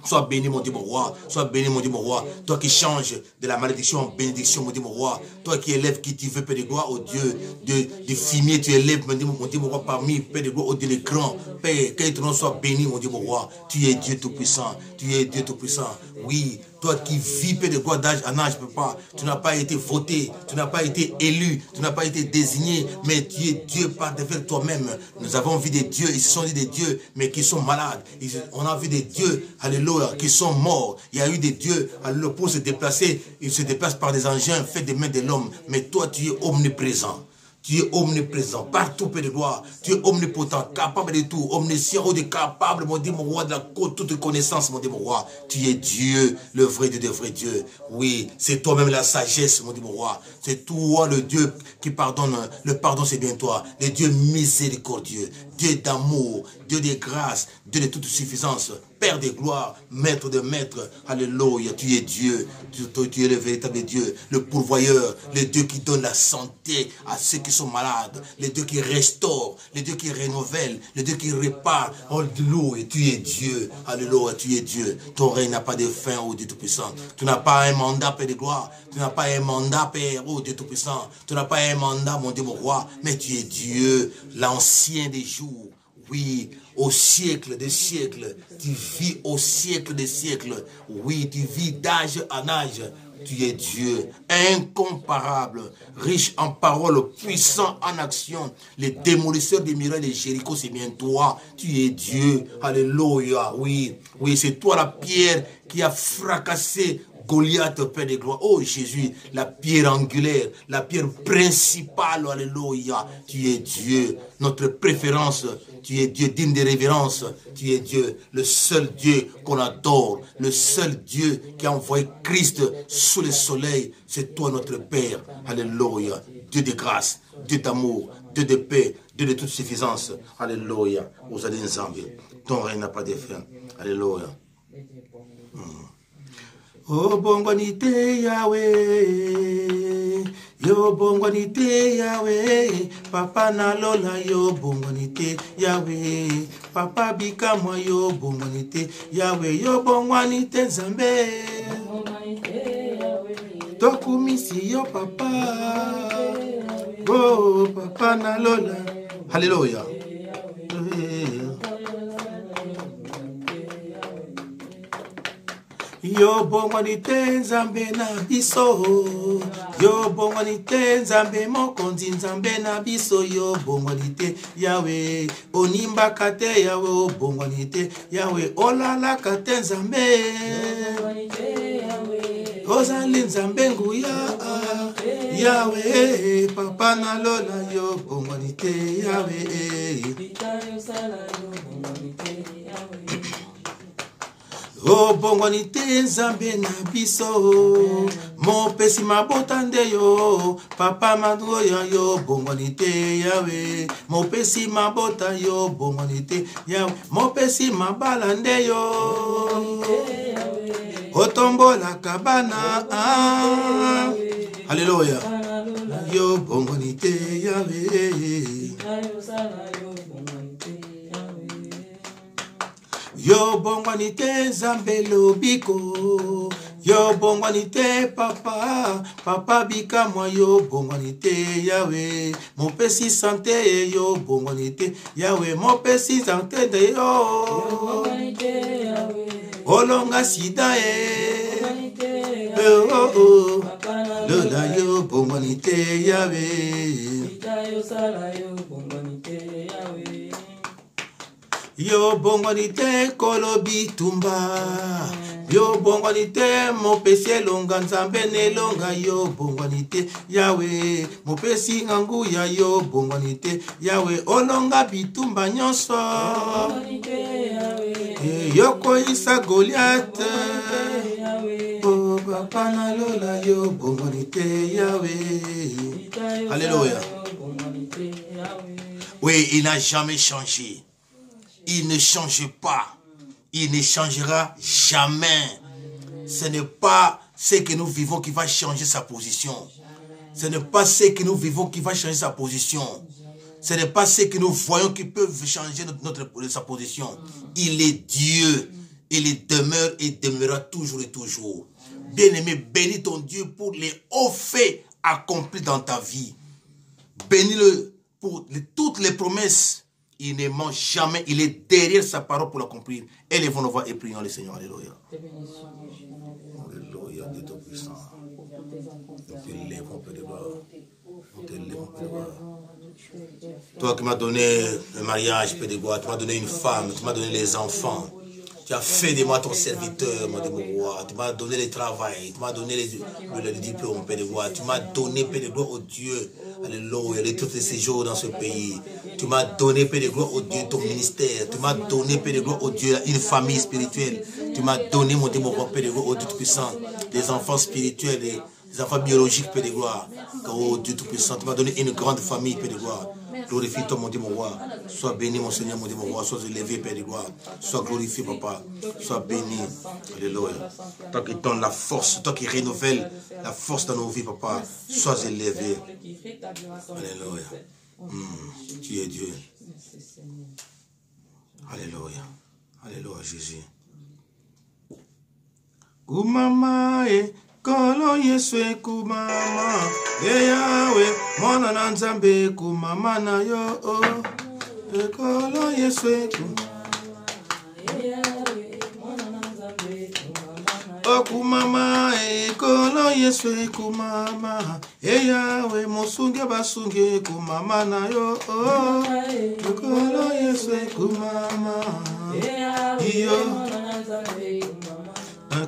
Sois béni, mon Dieu, mon roi. Sois béni, mon Dieu, mon roi. Toi qui changes de la malédiction en bénédiction, mon Dieu, mon roi. Toi qui élèves qui tu veux, Père de gloire, oh Dieu. Du fumier, tu élèves, mon Dieu, mon roi, parmi, Père de gloire, oh Dieu, les grands. Père, que ton nom soit béni, mon Dieu, mon roi. Tu es Dieu Tout-Puissant. Tu es Dieu Tout-Puissant. Oui, toi qui vis, Père de gloire, d'âge en âge, papa. Tu n'as pas été voté. Tu n'as pas été élu. Tu n'as pas été désigné. Mais tu es Dieu par devers toi-même. Nous avons vu des dieux. Ils se sont dit des dieux, mais qui sont malades. On a vu des dieux, alléluia, qui sont morts. Il y a eu des dieux, alléluia, pour se déplacer. Ils se déplacent par des engins faits des mains de l'homme. Mais toi, tu es omniprésent. Tu es omniprésent, partout, Père de gloire. Tu es omnipotent, capable de tout, omniscient, oh Dieu, capable, mon Dieu, mon roi, de la toute connaissance, mon Dieu, mon roi. Tu es Dieu, le vrai Dieu, le vrai Dieu. Oui, c'est toi-même la sagesse, mon Dieu, mon roi. C'est toi, le Dieu qui pardonne. Le pardon, c'est bien toi. Le Dieu miséricordieux, Dieu d'amour, Dieu de grâce, Dieu de toute suffisance. Père de gloire, maître de maître, alléluia, tu es Dieu, tu es le véritable Dieu, le pourvoyeur, le Dieu qui donne la santé à ceux qui sont malades, le Dieu qui restaure, le Dieu qui renouvelle, le Dieu qui répare, alléluia, tu es Dieu, alléluia, tu es Dieu, ton règne n'a pas de fin, oh Dieu Tout-Puissant, tu n'as pas un mandat, Père de gloire, tu n'as pas un mandat, Père, oh Dieu Tout-Puissant, tu n'as pas un mandat, mon Dieu, mon roi, mais tu es Dieu, l'ancien des jours. Oui, au siècle des siècles, tu vis au siècle des siècles. Oui, tu vis d'âge en âge. Tu es Dieu, incomparable, riche en paroles, puissant en action. Les démolisseurs des murailles de Jéricho, c'est bien toi. Tu es Dieu. Alléluia. Oui, oui, c'est toi la pierre qui a fracassé Goliath, Père de gloire. Oh Jésus, la pierre angulaire, la pierre principale. Alléluia. Tu es Dieu, notre préférence. Tu es Dieu digne de révérence. Tu es Dieu, le seul Dieu qu'on adore. Le seul Dieu qui a envoyé Christ sous le soleil. C'est toi notre Père. Alléluia. Dieu de grâce, Dieu d'amour, Dieu de paix, Dieu de toute suffisance. Alléluia. Vous allez ensemble. Ton règne n'a pas de fin. Alléluia. Oh bongonité Yahweh, Yo bongwanite Yahweh, Papa Nalola yo bongwanite Yahweh, Papa Bikamwa yo bongwanite Yahweh, yo bongwanite Nzambe. Tokumisi yo Papa, oh Papa Nalola. Hallelujah. Yo bongwanite Nzambe na biso, yo bongwanite Nzambe mokonzi Nzambe na biso, yo bongwanite Yahweh, onimbaka te Yahweh, o bongwanite Yahweh, olalaka te Nzambe, ozali Nzambe nguya Yahweh, Papa Nalola yo bongwanite Yahweh. O bongwanite Nzambe na biso, mopesi mabota nde yo, Papa Maduoya yo bongwanite Yahweh, mopesi mabota yo bongwanite Yahweh, mopesi mabala nde yo, otombola kabana, Alléluia, yo bongwanite Yahweh. Yo bongwanite Nzambe lobiko, yo bongwanite Papa, Papa Bikamwa yo bongwanite Yahweh, mopesi santé yo bongwanite Yahweh, mopesi santé de yo, olonga sida lola yo bongwanite Yahweh. Yo bongwanite kolobi tumba, yo bongwanite mopesi elonga Nzambe nelonga yo bongwanite Yahweh, mopesi nganguya yo bongwanite Yahweh, olonga bitumba nyonso, yo koyisa Goliath, oh Papa Nalola yo bongwanite Yahweh. Alléluia. Oui, il n'a jamais changé. Il ne change pas. Il ne changera jamais. Ce n'est pas ce que nous vivons qui va changer sa position. Ce n'est pas ce que nous vivons qui va changer sa position. Ce n'est pas ce que nous voyons qui peuvent changer sa position. Il est Dieu. Il demeure et demeurera toujours et toujours. Bien-aimé, bénis ton Dieu pour les hauts faits accomplis dans ta vie. Bénis-le pour toutes les promesses. Il ne ment jamais. Il est derrière sa parole pour l'accomplir. Élevons nos voix et prions le Seigneur. Alléluia. Alléluia, Dieu Tout-Puissant. Nous t'élèvons, Père de gloire. Nous t'élèvons, Père de gloire. Toi qui m'as donné le mariage, Père de gloire. Tu m'as donné une femme. Tu m'as donné les enfants. Tu as fait de moi ton serviteur, mon roi. Tu m'as donné le travail. Tu m'as donné le diplôme, Père de gloire. Tu m'as donné, Père de gloire, au Dieu. Alléluia, les trucs de séjour dans ce pays. Tu m'as donné, Père de gloire, au Dieu, ton ministère. Tu m'as donné, Père de gloire, au Dieu, une famille spirituelle. Tu m'as donné, mon roi, Père de gloire, au Dieu Tout-Puissant, des enfants spirituels, des enfants biologiques, Père de gloire. Oh Dieu Tout-Puissant, tu m'as donné une grande famille, Père de gloire. Glorifie-toi, mon Dieu, mon roi. Sois béni, mon Seigneur, mon Dieu, mon roi. Sois élevé, Père de gloire. Sois glorifié, Papa. Sois béni. Alléluia. Toi qui donnes la force, toi qui renouvelles la force dans nos vies, Papa. Sois élevé. Alléluia. Tu es Dieu. Alléluia. Alléluia, Jésus. Kumama kolo Yesu kumama Yahweh mwana na Nzambe kumama na yo kolo Yesu kumama kolo Yesu kumama Yahweh mosunge basunge kumama na yo kolo Yesu kumama yo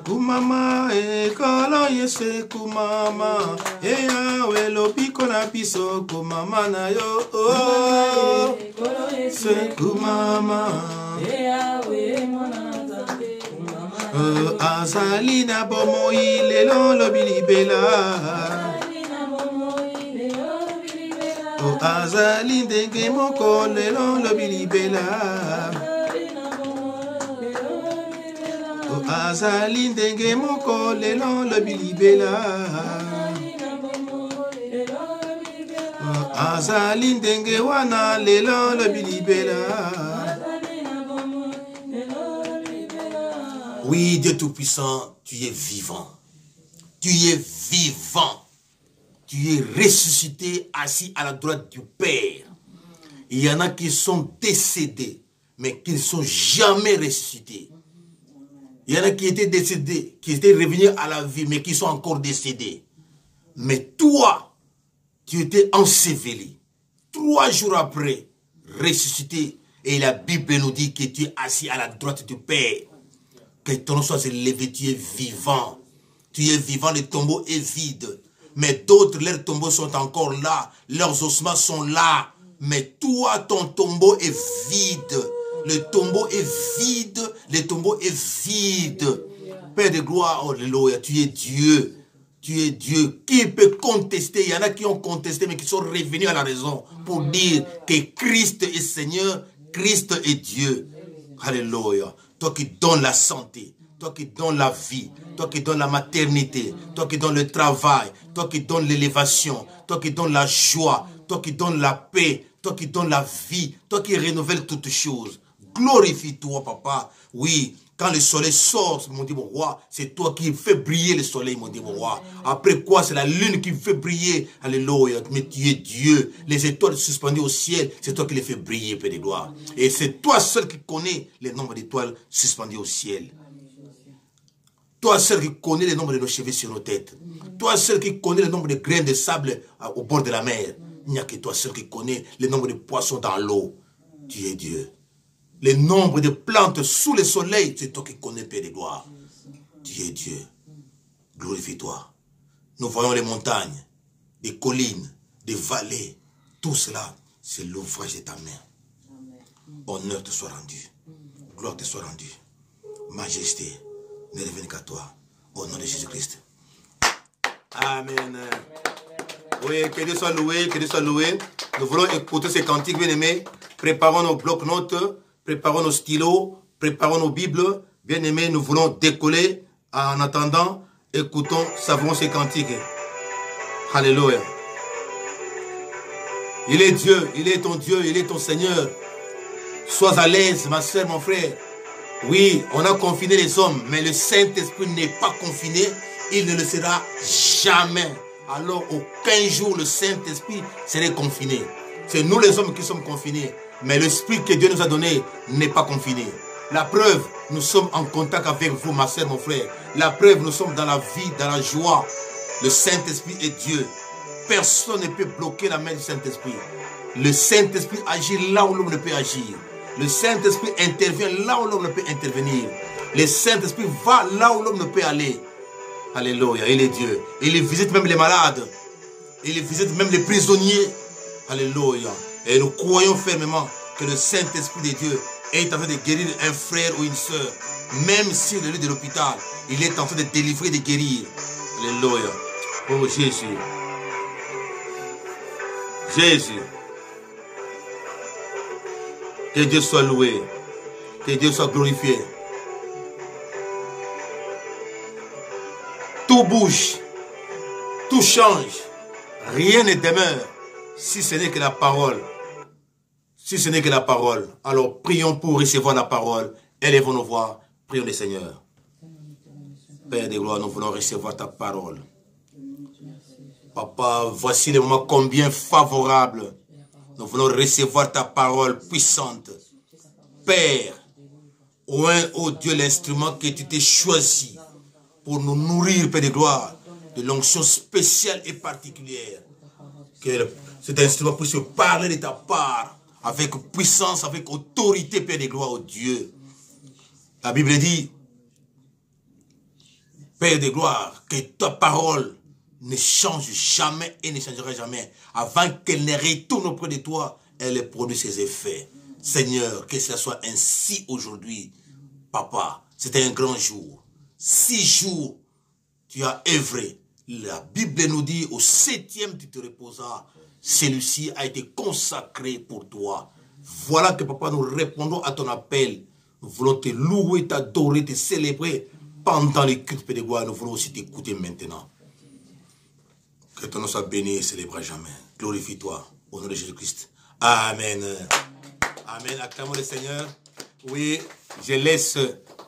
kumama kolo Yesu kumama Yahweh lobiko na biso kumama na yo Yesu kumama azali na bomoi lelo lobilibela azali ndenge moko lelo lobilibela azali ndenge moko lelo lobilibela Azali ndenge wana lelo le bilibela. Oui, Dieu Tout-Puissant, tu es vivant. Tu es vivant. Tu es ressuscité, assis à la droite du Père. Il y en a qui sont décédés, mais qui ne sont jamais ressuscités. Il y en a qui étaient décédés, qui étaient revenus à la vie, mais qui sont encore décédés. Mais toi, tu étais enseveli. 3 jours après, ressuscité. Et la Bible nous dit que tu es assis à la droite du Père. Que ton nom soit élevé, tu es vivant. Tu es vivant, le tombeau est vide. Mais d'autres, leurs tombeaux sont encore là. Leurs ossements sont là. Mais toi, ton tombeau est vide. Le tombeau est vide. Le tombeau est vide. Père de gloire, oh alléluia, tu es Dieu. Tu es Dieu. Qui peut contester? Il y en a qui ont contesté, mais qui sont revenus à la raison pour dire que Christ est Seigneur, Christ est Dieu. Alléluia. Toi qui donnes la santé, toi qui donnes la vie, toi qui donnes la maternité, toi qui donnes le travail, toi qui donnes l'élévation, toi qui donnes la joie, toi qui donnes la paix, toi qui donnes la vie, toi qui renouvelles toutes choses. Glorifie-toi, papa. Oui, quand le soleil sort, mon Dieu, mon roi, c'est toi qui fais briller le soleil, mon Dieu, mon roi. Après quoi, c'est la lune qui fait briller. Alléluia. Mais tu es Dieu. Les étoiles suspendues au ciel, c'est toi qui les fais briller, Père de gloire. Et c'est toi seul qui connais le nombre d'étoiles suspendues au ciel. Toi seul qui connais le nombre de nos cheveux sur nos têtes. Toi seul qui connais le nombre de grains de sable au bord de la mer. Il n'y a que toi seul qui connais le nombre de poissons dans l'eau. Tu es Dieu. Le nombre de plantes sous le soleil, c'est toi qui connais, Père de gloire. Tu es Dieu. Glorifie-toi. Nous voyons les montagnes, des collines, des vallées. Tout cela, c'est l'ouvrage de ta main. Honneur te soit rendu. Gloire te soit rendue. Majesté ne revienne qu'à toi. Au nom de Jésus-Christ. Amen. Oui, que Dieu soit loué, que Dieu soit loué. Nous voulons écouter ces cantiques, bien-aimés. Préparons nos blocs-notes. Préparons nos stylos, préparons nos Bibles. Bien-aimés, nous voulons décoller. En attendant, écoutons, savourons ces cantiques. Alléluia. Il est Dieu, il est ton Dieu, il est ton Seigneur. Sois à l'aise, ma soeur, mon frère. Oui, on a confiné les hommes, mais le Saint-Esprit n'est pas confiné. Il ne le sera jamais. Alors, aucun jour, le Saint-Esprit serait confiné. C'est nous les hommes qui sommes confinés. Mais l'esprit que Dieu nous a donné n'est pas confiné. La preuve, nous sommes en contact avec vous, ma soeur, mon frère. La preuve, nous sommes dans la vie, dans la joie. Le Saint-Esprit est Dieu. Personne ne peut bloquer la main du Saint-Esprit. Le Saint-Esprit agit là où l'homme ne peut agir. Le Saint-Esprit intervient là où l'homme ne peut intervenir. Le Saint-Esprit va là où l'homme ne peut aller. Alléluia, il est Dieu. Il visite même les malades. Il visite même les prisonniers. Alléluia. Et nous croyons fermement que le Saint-Esprit de Dieu est en train de guérir un frère ou une soeur. Même si le lit de l'hôpital, il est en train de délivrer, de guérir. Alléluia. Oh Jésus. Jésus. Que Dieu soit loué. Que Dieu soit glorifié. Tout bouge. Tout change. Rien ne demeure. Si ce n'est que la parole. Si ce n'est que la parole, alors prions pour recevoir la parole. Élevons nos voix. Prions le Seigneur. Père de gloire, nous voulons recevoir ta parole. Papa, voici le moment combien favorable. Nous voulons recevoir ta parole puissante. Père, ô Dieu, l'instrument que tu t'es choisi pour nous nourrir, Père de gloire, de l'onction spéciale et particulière. Que cet instrument puisse parler de ta part avec puissance, avec autorité, Père de gloire, ô Dieu. La Bible dit, Père de gloire, que ta parole ne change jamais et ne changera jamais. Avant qu'elle ne retourne auprès de toi, elle produit ses effets. Seigneur, que cela soit ainsi aujourd'hui. Papa, c'était un grand jour. 6 jours, tu as œuvré. La Bible nous dit, au 7e, tu te reposas. Celui-ci a été consacré pour toi. Voilà que, papa, nous répondons à ton appel. Nous voulons te louer, t'adorer, te célébrer pendant les cultes de gloire. Nous voulons aussi t'écouter maintenant. Que ton nom soit béni et célébré à jamais. Glorifie-toi au nom de Jésus-Christ. Amen. Amen. Acclamons le Seigneur. Oui, je laisse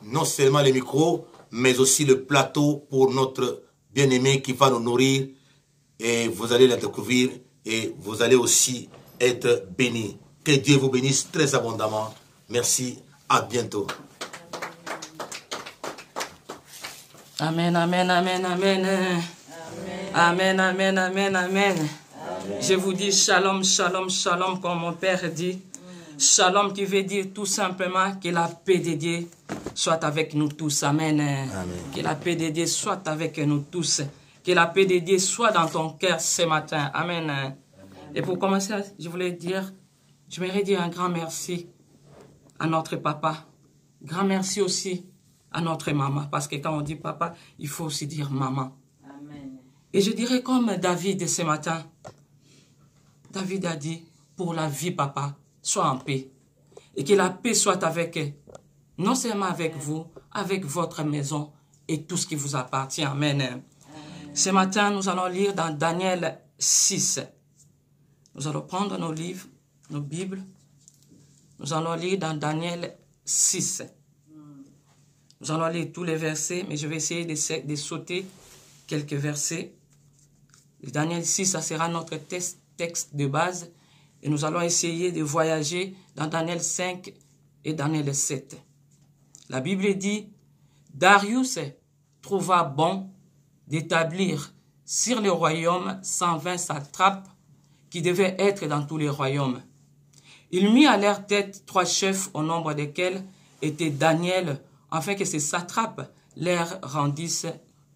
non seulement le micro, mais aussi le plateau pour notre bien-aimé qui va nous nourrir. Et vous allez la découvrir et vous allez aussi être bénis. Que Dieu vous bénisse très abondamment. Merci. À bientôt. Amen, amen, amen, amen. Amen, amen, amen, amen. Je vous dis shalom, shalom, shalom, comme mon Père dit. Shalom qui veut dire tout simplement que la paix de Dieu soit avec nous tous. Amen. Amen. Que la paix de Dieu soit avec nous tous. Que la paix de Dieu soit dans ton cœur ce matin. Amen. Et pour commencer, j'aimerais dire un grand merci à notre papa. Grand merci aussi à notre maman. Parce que quand on dit papa, il faut aussi dire maman. Amen. Et je dirais comme David ce matin. David a dit, pour la vie, papa, sois en paix. Et que la paix soit avec, non seulement avec vous, avec votre maison et tout ce qui vous appartient. Amen. Amen. Ce matin, nous allons lire dans Daniel 6. Nous allons prendre nos livres, nos Bibles. Nous allons lire dans Daniel 6. Nous allons lire tous les versets, mais je vais essayer de sauter quelques versets. Daniel 6, ça sera notre texte de base. Et nous allons essayer de voyager dans Daniel 5 et Daniel 7. La Bible dit, Darius trouva bon d'établir sur le royaume 120 satrapes qui devaient être dans tous les royaumes. Il mit à leur tête 3 chefs au nombre desquels était Daniel, afin que ces satrapes leur rendissent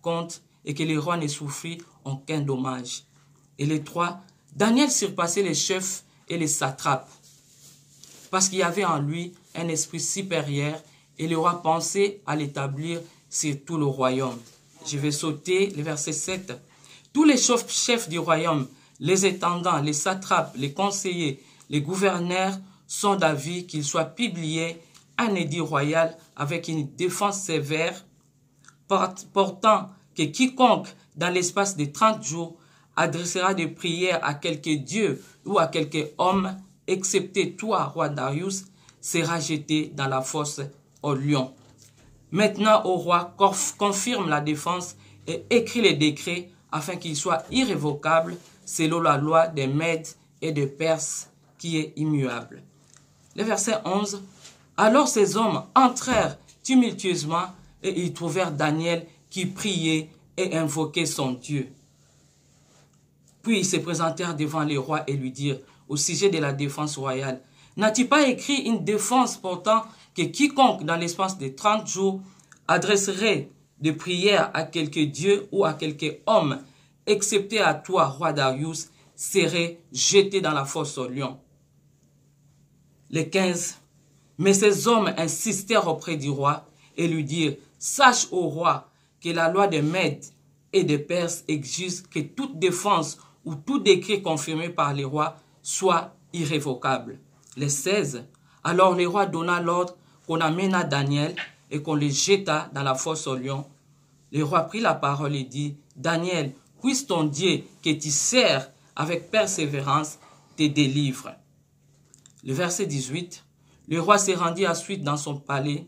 compte et que les rois ne souffrissent aucun dommage. Et les 3, Daniel surpassait les chefs et les satrapes, parce qu'il y avait en lui un esprit supérieur et le roi pensait à l'établir sur tout le royaume. Je vais sauter le verset 7. Tous les chefs du royaume, les intendants, les satrapes, les conseillers, les gouverneurs sont d'avis qu'il soit publié un édit royal avec une défense sévère, portant que quiconque, dans l'espace de 30 jours, adressera des prières à quelque dieu ou à quelque homme, excepté toi, roi Darius, sera jeté dans la fosse au lion. Maintenant, au roi, confirme la défense et écrit les décrets afin qu'ils soient irrévocables selon la loi des Mèdes et des Perses qui est immuable. Le verset 11. Alors ces hommes entrèrent tumultueusement et ils trouvèrent Daniel qui priait et invoquait son Dieu. Puis ils se présentèrent devant le roi et lui dirent, au sujet de la défense royale, n'as-tu pas écrit une défense portant que quiconque dans l'espace de 30 jours adresserait des prières à quelque dieu ou à quelque homme, excepté à toi, roi Darius, serait jeté dans la fosse au lion. Les 15. Mais ces hommes insistèrent auprès du roi et lui dirent, sache au roi que la loi des Mèdes et des Perses exige que toute défense ou tout décret confirmé par les rois soit irrévocable. Les 16. Alors le roi donna l'ordre qu'on amena Daniel et qu'on le jeta dans la fosse au lion. Le roi prit la parole et dit, Daniel, puisse ton Dieu que tu sers avec persévérance te délivre. Le verset 18. Le roi se rendit ensuite dans son palais.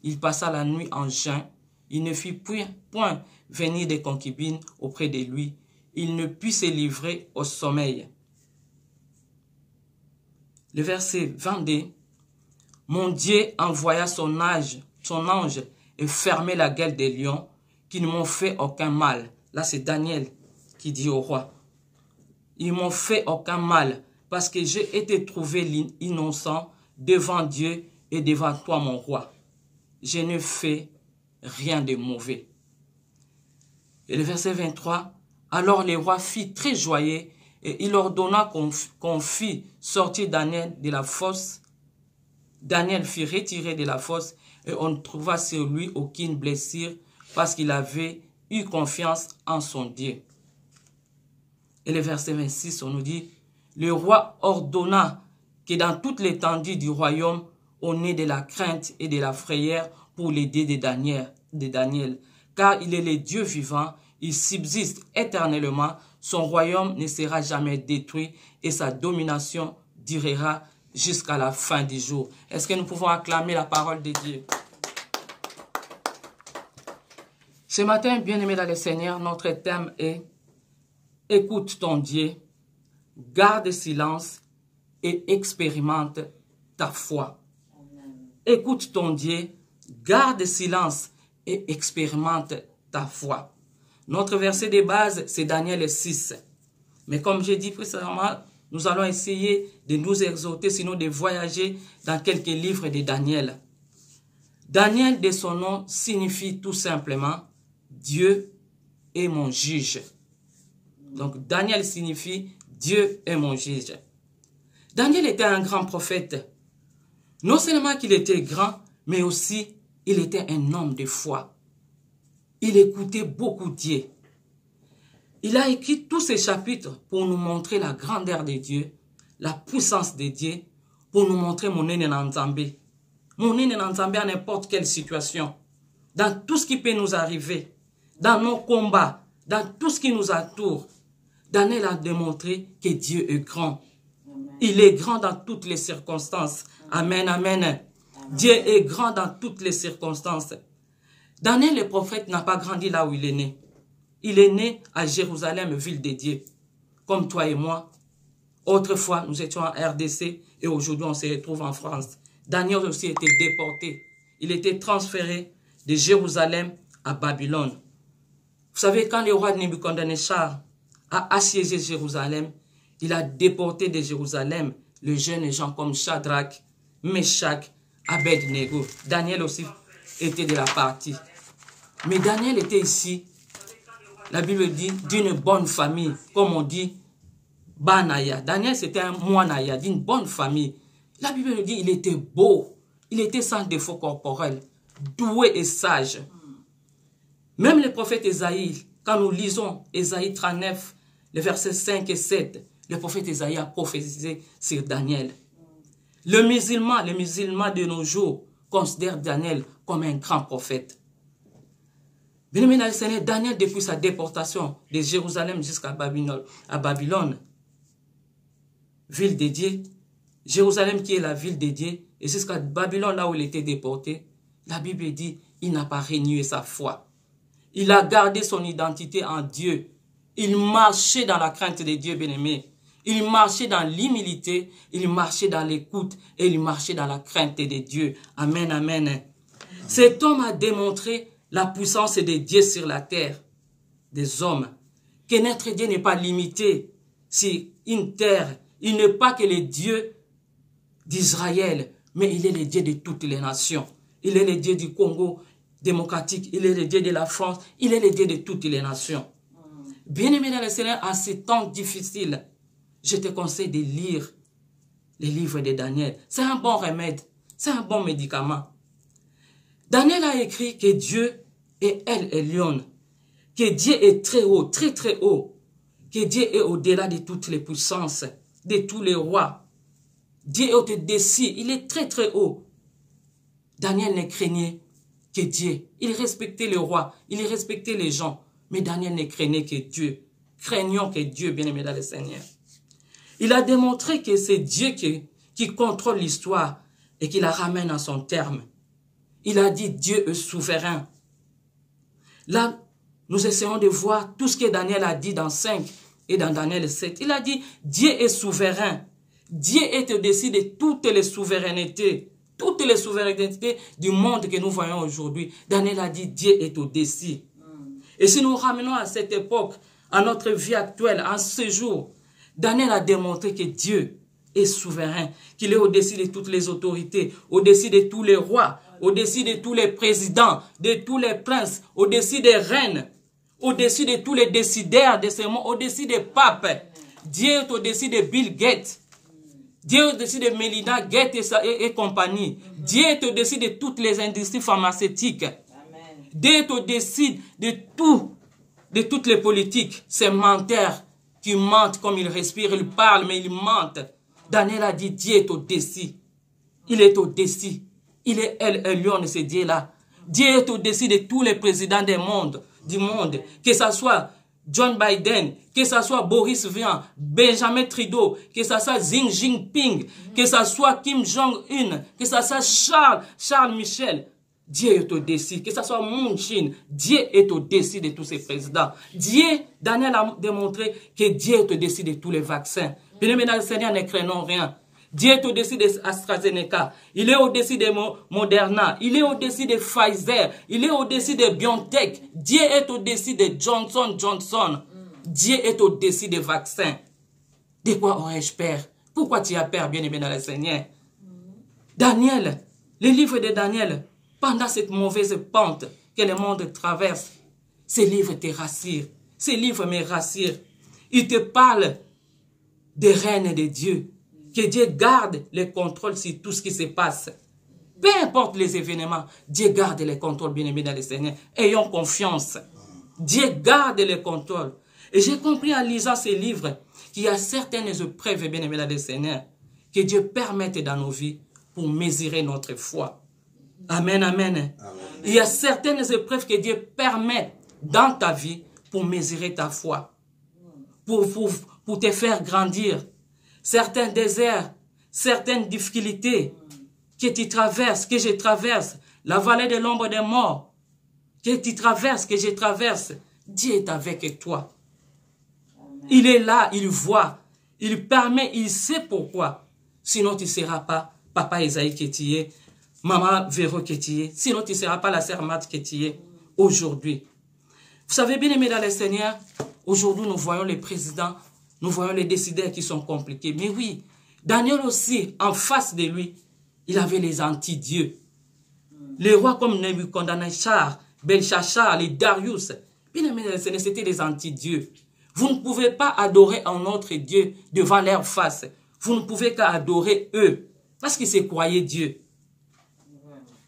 Il passa la nuit en jeûne. Il ne fit point venir des concubines auprès de lui. Il ne put se livrer au sommeil. Le verset 22. Mon Dieu envoya son ange et fermait la gueule des lions qui ne m'ont fait aucun mal. Là, c'est Daniel qui dit au roi. Ils m'ont fait aucun mal parce que j'ai été trouvé innocent devant Dieu et devant toi, mon roi. Je ne fais rien de mauvais. Et le verset 23. Alors le roi fit très joyeux et il ordonna qu'on fit sortir Daniel de la fosse. Daniel fut retiré de la fosse et on ne trouva sur lui aucune blessure parce qu'il avait eu confiance en son Dieu. Et le verset 26, on nous dit, le roi ordonna que dans toute l'étendue du royaume, on ait de la crainte et de la frayeur pour l'aider de Daniel, car il est le Dieu vivant, il subsiste éternellement, son royaume ne sera jamais détruit et sa domination durera jusqu'à la fin du jour. Est-ce que nous pouvons acclamer la parole de Dieu? Ce matin, bien-aimés dans le Seigneur, notre thème est « Écoute ton Dieu, garde silence et expérimente ta foi. » Écoute ton Dieu, garde silence et expérimente ta foi. Notre verset de base, c'est Daniel 6. Mais comme j'ai dit précédemment, nous allons essayer de nous exhorter, sinon de voyager dans quelques livres de Daniel. Daniel, de son nom, signifie tout simplement « Dieu est mon juge ». Donc Daniel signifie « Dieu est mon juge ». Daniel était un grand prophète. Non seulement qu'il était grand, mais aussi il était un homme de foi. Il écoutait beaucoup Dieu. Il a écrit tous ces chapitres pour nous montrer la grandeur de Dieu, la puissance de Dieu, pour nous montrer mon Nzambé. Mon Nzambé à n'importe quelle situation, dans tout ce qui peut nous arriver, dans nos combats, dans tout ce qui nous entoure. Daniel a démontré que Dieu est grand. Il est grand dans toutes les circonstances. Amen, amen. Amen. Dieu est grand dans toutes les circonstances. Daniel le prophète n'a pas grandi là où il est né. Il est né à Jérusalem, ville de Dieu. Comme toi et moi. Autrefois, nous étions en RDC et aujourd'hui, on se retrouve en France. Daniel aussi était déporté. Il était transféré de Jérusalem à Babylone. Vous savez, quand le roi Nebuchadnezzar a assiégé Jérusalem, il a déporté de Jérusalem les jeunes gens comme Shadrach, Meshach, Abednego. Daniel aussi était de la partie. Mais Daniel était ici, la Bible dit, d'une bonne famille, comme on dit, Banaya. Daniel, c'était un moinaya, d'une bonne famille. La Bible dit, il était beau, il était sans défaut corporel, doué et sage. Même le prophète Ésaïe, quand nous lisons Ésaïe 39, les versets 5 et 7, le prophète Ésaïe a prophétisé sur Daniel. Les musulmans de nos jours considèrent Daniel comme un grand prophète. Bien-aimé dans le Seigneur, Daniel, depuis sa déportation de Jérusalem jusqu'à Babylone, ville de Dieu, Jérusalem qui est la ville de Dieu, et jusqu'à Babylone, là où il était déporté, la Bible dit, il n'a pas renié sa foi. Il a gardé son identité en Dieu. Il marchait dans la crainte de Dieu, bien-aimé. Il marchait dans l'humilité, il marchait dans l'écoute et il marchait dans la crainte de Dieu. Amen, amen. Cet homme a démontré la puissance de Dieu sur la terre des hommes. Que notre Dieu n'est pas limité sur une terre. Il n'est pas que le Dieu d'Israël, mais il est le Dieu de toutes les nations. Il est le Dieu du Congo démocratique, il est le Dieu de la France, il est le Dieu de toutes les nations. Bien-aimé dans le Seigneur, en ces temps difficiles, je te conseille de lire les livres de Daniel. C'est un bon remède, c'est un bon médicament. Daniel a écrit que Dieu est El Elyon, que Dieu est très haut, très très haut, que Dieu est au-delà de toutes les puissances, de tous les rois. Dieu est au-dessus, il est très très haut. Daniel ne craignait que Dieu. Il respectait le roi, il respectait les gens, mais Daniel ne craignait que Dieu. Craignons que Dieu, bien-aimé dans le Seigneur. Il a démontré que c'est Dieu qui contrôle l'histoire et qui la ramène à son terme. Il a dit Dieu est souverain. Là, nous essayons de voir tout ce que Daniel a dit dans 5 et dans Daniel 7. Il a dit Dieu est souverain. Dieu est au-dessus de toutes les souverainetés du monde que nous voyons aujourd'hui. Daniel a dit Dieu est au-dessus. Et si nous ramenons à cette époque, à notre vie actuelle, en ce jour, Daniel a démontré que Dieu est souverain, qu'il est au-dessus de toutes les autorités, au-dessus de tous les rois, au-dessus de tous les présidents, de tous les princes, au-dessus des reines, au-dessus de tous les décideurs de ce monde, au-dessus des papes. Dieu est au-dessus de Bill Gates. Dieu est au-dessus de Melinda Gates et compagnie. Dieu est au-dessus de toutes les industries pharmaceutiques. Dieu est au-dessus de toutes les politiques. Ces menteurs qui mentent comme ils respirent, ils parlent, mais ils mentent. Daniel a dit, Dieu est au-dessus. Il est au-dessus. Il est El Elyon, ce Dieu-là. Dieu est au-dessus de tous les présidents du monde. Que ce soit John Biden, que ce soit Boris Vian, Benjamin Trudeau, que ce soit Xi Jinping, que ce soit Kim Jong-un, que ce soit Charles Michel, Dieu est au-dessus. Que ce soit Moon Jae-in, Dieu est au-dessus de tous ces présidents. Daniel a démontré que Dieu est au-dessus de tous les vaccins. Bien-aimés dans le Seigneur, ne craignons rien. Dieu est au-dessus de AstraZeneca, il est au-dessus de Moderna, il est au-dessus de Pfizer, il est au-dessus de BioNTech, Dieu est au-dessus de Johnson Johnson, Dieu est au-dessus des vaccins. De quoi aurais-je peur? Pourquoi tu as peur, bien-aimé dans le Seigneur? Daniel, le livre de Daniel, pendant cette mauvaise pente que le monde traverse, ce livre te rassure, ce livre me rassure. Il te parle des règnes de Dieu. Que Dieu garde le contrôle sur tout ce qui se passe. Peu importe les événements, Dieu garde le contrôle, bien-aimé dans le Seigneur. Ayons confiance. Dieu garde le contrôle. Et j'ai compris en lisant ces livres qu'il y a certaines épreuves, bien-aimé dans le Seigneur, que Dieu permette dans nos vies pour mesurer notre foi. Amen, amen. Amen. Il y a certaines épreuves que Dieu permet dans ta vie pour mesurer ta foi. Pour te faire grandir. Certains déserts, certaines difficultés que tu traverses, que je traverse, la vallée de l'ombre des morts, que tu traverses, que je traverse, Dieu est avec toi. Il est là, il voit, il permet, il sait pourquoi. Sinon, tu ne seras pas papa Isaïe que tu es, maman Véro que tu es, sinon tu ne seras pas la sœur Matt que tu es aujourd'hui. Vous savez, bien aimé dans le Seigneur, aujourd'hui nous voyons les présidents, nous voyons les décideurs qui sont compliqués. Mais oui, Daniel aussi, en face de lui, il avait les anti-dieux. Les rois comme Nebuchadnezzar, Belshazzar, les Darius, bien aimé, c'était des anti-dieux. Vous ne pouvez pas adorer un autre Dieu devant leur face. Vous ne pouvez qu'adorer eux, parce qu'ils se croyaient Dieu.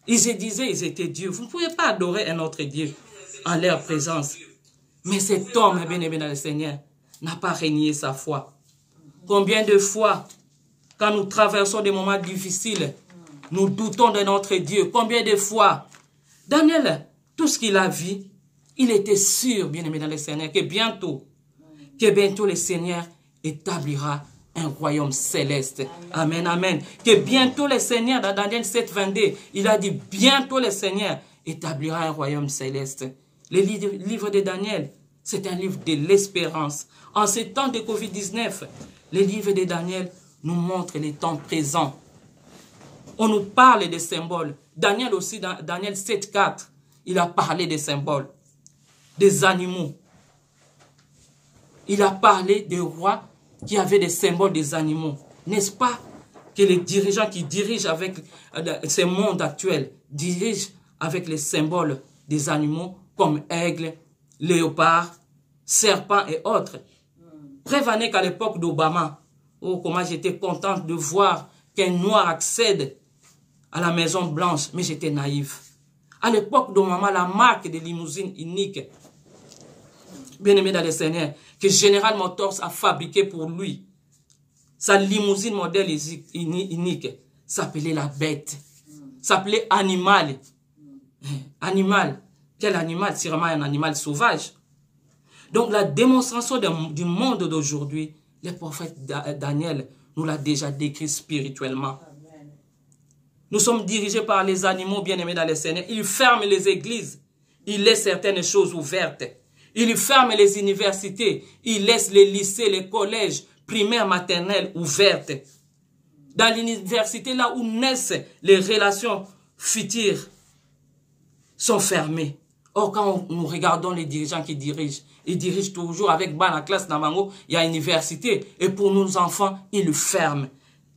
Ils se disaient ils étaient Dieu. Vous ne pouvez pas adorer un autre Dieu en leur présence. Mais cet homme, bien aimé dans le Seigneur, n'a pas renié sa foi. Combien de fois, quand nous traversons des moments difficiles, nous doutons de notre Dieu. Combien de fois, Daniel, tout ce qu'il a vu, il était sûr, bien aimé dans le Seigneur, que bientôt le Seigneur établira un royaume céleste. Amen, amen. Que bientôt le Seigneur, dans Daniel 7, 22, il a dit, bientôt le Seigneur établira un royaume céleste. Le livre de Daniel, c'est un livre de l'espérance. En ces temps de Covid-19, le livre de Daniel nous montre les temps présents. On nous parle des symboles. Daniel aussi, dans Daniel 7, 4, il a parlé des symboles, des animaux. Il a parlé des rois qui avaient des symboles des animaux. N'est-ce pas que les dirigeants qui dirigent avec ce monde actuel dirigent avec les symboles des animaux comme aigle, léopard, serpent et autres. Prévenez qu'à l'époque d'Obama, oh comment j'étais contente de voir qu'un noir accède à la Maison Blanche, mais j'étais naïf. À l'époque d'Obama, la marque de limousine unique, bien-aimé dans le Seigneur, que General Motors a fabriqué pour lui, sa limousine modèle unique, s'appelait la bête, s'appelait animal. Animal. Quel animal? C'est vraiment un animal sauvage. Donc la démonstration du monde d'aujourd'hui, le prophète Daniel nous l'a déjà décrit spirituellement. Amen. Nous sommes dirigés par les animaux bien-aimés dans le Seigneur. Ils ferment les églises. Ils laissent certaines choses ouvertes. Ils ferment les universités. Ils laissent les lycées, les collèges, primaires, maternelles ouvertes. Dans l'université, là où naissent les relations futures, sont fermées. Or, quand nous regardons les dirigeants qui dirigent, ils dirigent toujours avec la classe Namango, il y a une université. Et pour nos enfants, ils le ferment.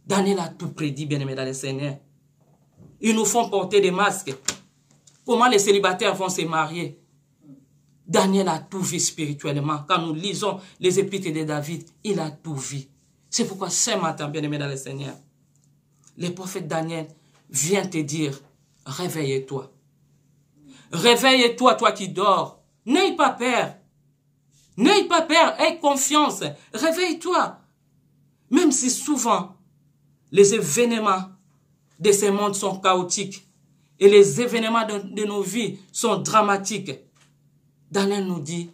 Daniel a tout prédit, bien-aimé dans le Seigneur. Ils nous font porter des masques. Comment les célibataires vont se marier? Daniel a tout vu spirituellement. Quand nous lisons les épîtres de David, il a tout vu. C'est pourquoi ce matin, bien-aimé dans le Seigneur, le prophète Daniel vient te dire, réveille-toi. Réveille-toi, toi qui dors. N'aie pas peur. N'aie pas peur, aie confiance. Réveille-toi. Même si souvent, les événements de ce monde sont chaotiques et les événements de nos vies sont dramatiques, Daniel nous dit,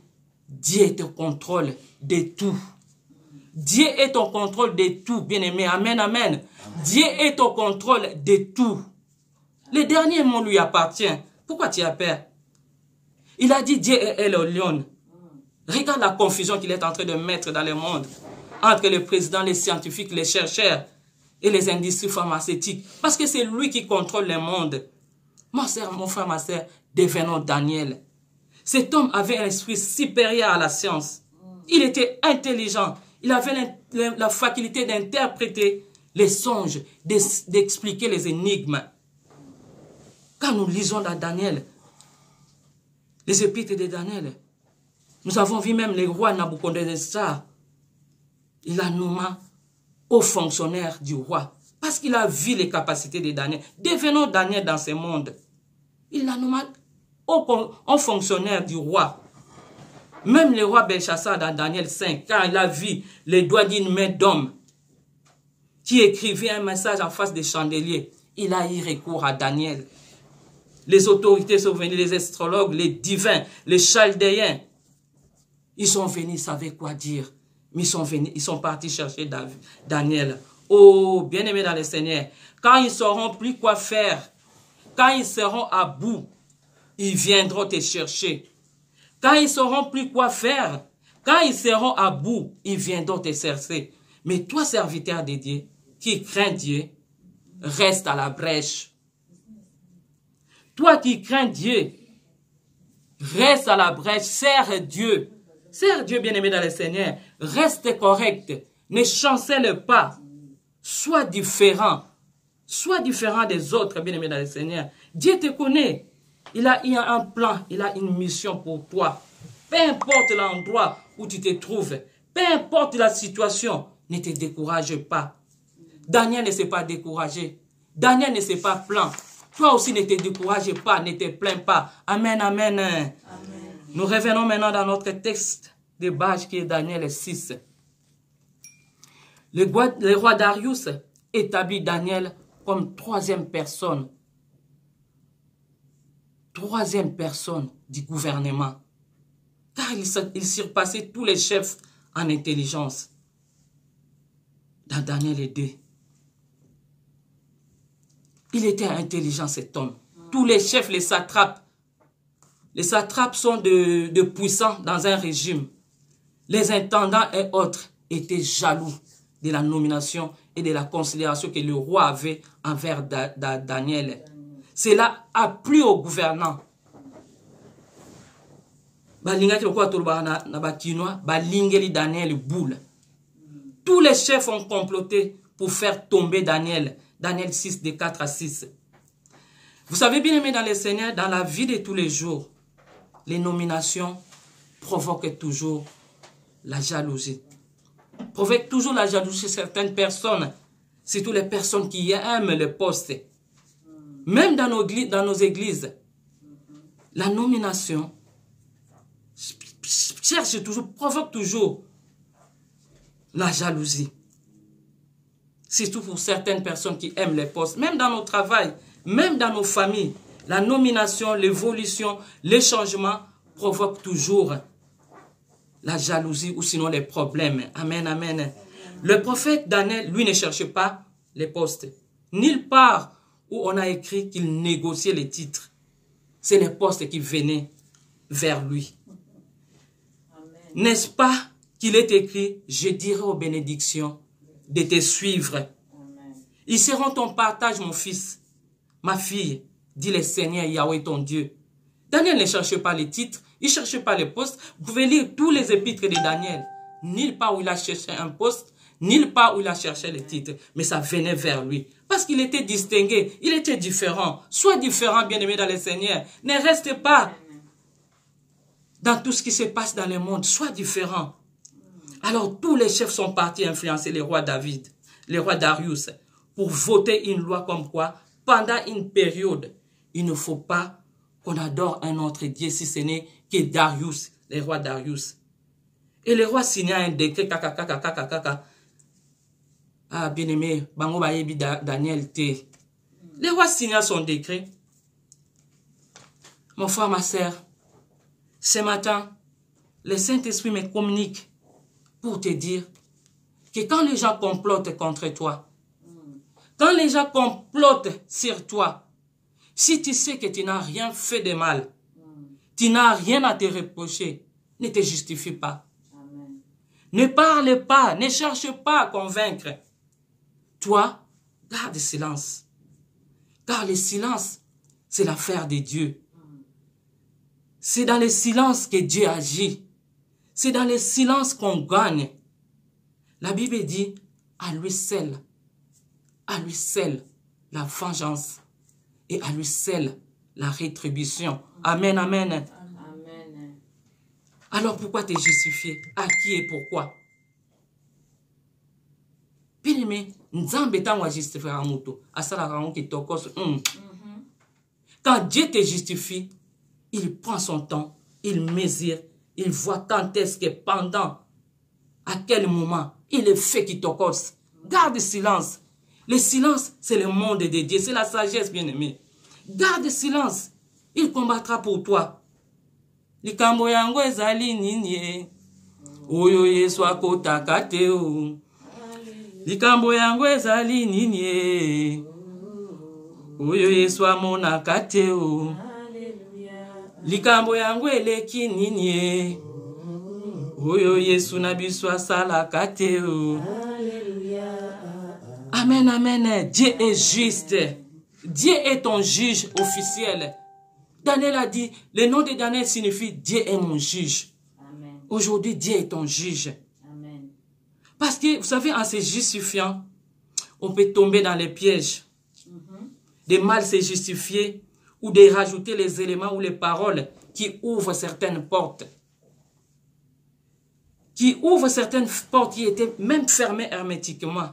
Dieu est au contrôle de tout. Dieu est au contrôle de tout, bien-aimé. Amen, amen. Dieu est au contrôle de tout. Le dernier mot lui appartient. Pourquoi tu as peur? Il a dit Dieu est le lion. Regarde la confusion qu'il est en train de mettre dans le monde entre le président, les scientifiques, les chercheurs et les industries pharmaceutiques. Parce que c'est lui qui contrôle le monde. Ma soeur, mon frère, ma soeur, devenons Daniel. Cet homme avait un esprit supérieur à la science. Il était intelligent. Il avait la faculté d'interpréter les songes, d'expliquer les énigmes. Quand nous lisons dans Daniel, les épîtres de Daniel, nous avons vu même le roi Nabuchodonosor. Il a nommé haut fonctionnaire du roi. Parce qu'il a vu les capacités de Daniel. Devenons Daniel dans ce monde. Il l'a nommé haut fonctionnaire du roi. Même le roi Belshazzar dans Daniel 5, quand il a vu les doigts d'une main d'homme qui écrivait un message en face des chandeliers, il a eu recours à Daniel. Les autorités sont venues, les astrologues, les divins, les chaldéens. Ils sont venus, ils savaient quoi dire. Mais ils sont partis chercher Daniel. Oh, bien-aimés dans le Seigneur, quand ils ne sauront plus quoi faire, quand ils seront à bout, ils viendront te chercher. Quand ils ne sauront plus quoi faire, quand ils seront à bout, ils viendront te chercher. Mais toi, serviteur de Dieu, qui crains Dieu, reste à la brèche. Toi qui crains Dieu, reste à la brèche, sers Dieu. Sers Dieu, bien-aimé dans le Seigneur. Reste correct. Ne chancelle pas. Sois différent. Sois différent des autres, bien-aimé dans le Seigneur. Dieu te connaît. Il a un plan, il a une mission pour toi. Peu importe l'endroit où tu te trouves, peu importe la situation, ne te décourage pas. Daniel ne s'est pas découragé. Daniel ne s'est pas plaint. Toi aussi ne te décourage pas, ne te plains pas. Amen, amen. Amen. Nous revenons maintenant dans notre texte de base qui est Daniel 6. Le roi Darius établit Daniel comme troisième personne du gouvernement. Car il surpassait tous les chefs en intelligence. Dans Daniel 2. Il était intelligent cet homme. Tous les chefs, les satrapes sont de puissants dans un régime. Les intendants et autres étaient jaloux de la nomination et de la considération que le roi avait envers Daniel. Cela a plu au gouvernant. Tous les chefs ont comploté pour faire tomber Daniel. Daniel 6, de 4 à 6. Vous savez bien aimé dans le Seigneur, dans la vie de tous les jours, les nominations provoquent toujours la jalousie. Provoquent toujours la jalousie chez certaines personnes, surtout les personnes qui aiment le poste. Même dans nos églises, la nomination provoque toujours la jalousie. Surtout pour certaines personnes qui aiment les postes. Même dans nos travails, même dans nos familles, la nomination, l'évolution, les changements provoquent toujours la jalousie ou sinon les problèmes. Amen, amen. Le prophète Daniel, lui, ne cherchait pas les postes. Nulle part où on a écrit qu'il négociait les titres. C'est les postes qui venaient vers lui. N'est-ce pas qu'il est écrit, je dirai aux bénédictions de te suivre. Amen. Ils seront ton partage, mon fils, ma fille, dit le Seigneur Yahweh ton Dieu. Daniel ne cherchait pas les titres, il ne cherchait pas les postes. Vous pouvez lire tous les épîtres de Daniel. Nulle part où il a cherché un poste, nulle part où il a cherché les titres, mais ça venait vers lui. Parce qu'il était distingué, il était différent. Sois différent, bien-aimé dans le Seigneur. Ne reste pas dans tout ce qui se passe dans le monde. Sois différent. Alors tous les chefs sont partis influencer le roi David, le roi Darius, pour voter une loi comme quoi, pendant une période, il ne faut pas qu'on adore un autre Dieu si ce n'est que Darius, le roi Darius. Et le roi signa un décret, ah bien aimé, bango bayebi Daniel T. Le roi signa son décret. Mon frère, ma sœur, ce matin, le Saint-Esprit me communique pour te dire que quand les gens complotent contre toi, quand les gens complotent sur toi, si tu sais que tu n'as rien fait de mal, tu n'as rien à te reprocher, ne te justifie pas. Amen. Ne parle pas, ne cherche pas à convaincre. Toi, garde silence. Car le silence, c'est l'affaire de Dieu. C'est dans le silence que Dieu agit. C'est dans le silence qu'on gagne. La Bible dit, à lui seul la vengeance et à lui seul la rétribution. Amen, amen. Amen. Alors pourquoi te justifier? À qui et pourquoi? Bien-aimé, Nzambe tango justifier à muto, asala rango ki tokos. Quand Dieu te justifie, il prend son temps, il mesure, il voit quand est-ce que pendant, à quel moment, il est fait qui tokos. Garde silence. Le silence, c'est le monde de Dieu, c'est la sagesse, bien-aimé. Garde silence. Il combattra pour toi. Likambo yango ezali nini oyo Yesu akotakate o. Likambo yango ezali nini oyo Yesu amonakate o. Likambo yango eleki nini oyo Yesu na biso asalakate o. Amen, amen. Dieu est juste. Dieu est ton juge officiel. Daniel a dit, le nom de Daniel signifie Dieu est mon juge. Aujourd'hui, Dieu est ton juge. Amen. Parce que, vous savez, en se justifiant, on peut tomber dans les pièges. De mal se justifier ou de rajouter les éléments ou les paroles qui ouvrent certaines portes. Qui ouvrent certaines portes qui étaient même fermées hermétiquement.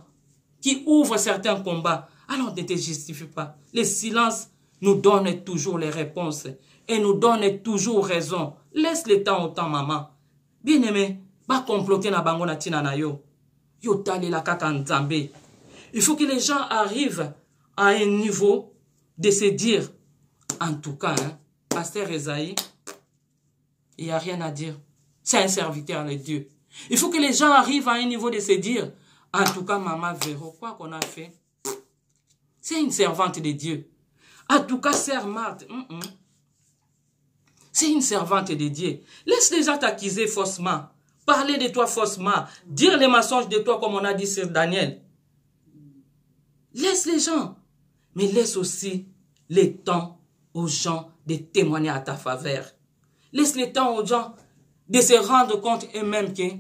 Qui ouvrent certains combats. Alors ne te justifie pas. Le silence nous donne toujours les réponses et nous donne toujours raison. Laisse le temps au temps, maman. Bien-aimé, pas comploter na bango na tina na yo. Yo tali la kaka nzambe. Il faut que les gens arrivent à un niveau de se dire, en tout cas, hein, Pasteur Esaïe, il n'y a rien à dire. C'est un serviteur de Dieu. Il faut que les gens arrivent à un niveau de se dire, en tout cas, maman Véro, quoi qu'on a fait, c'est une servante de Dieu. En tout cas, sœur Marthe, c'est une servante de Dieu. Laisse les gens t'accuser faussement, parler de toi faussement, dire les mensonges de toi comme on a dit sur Daniel. Laisse les gens, mais laisse aussi le temps aux gens de témoigner à ta faveur. Laisse le temps aux gens de se rendre compte eux-mêmes que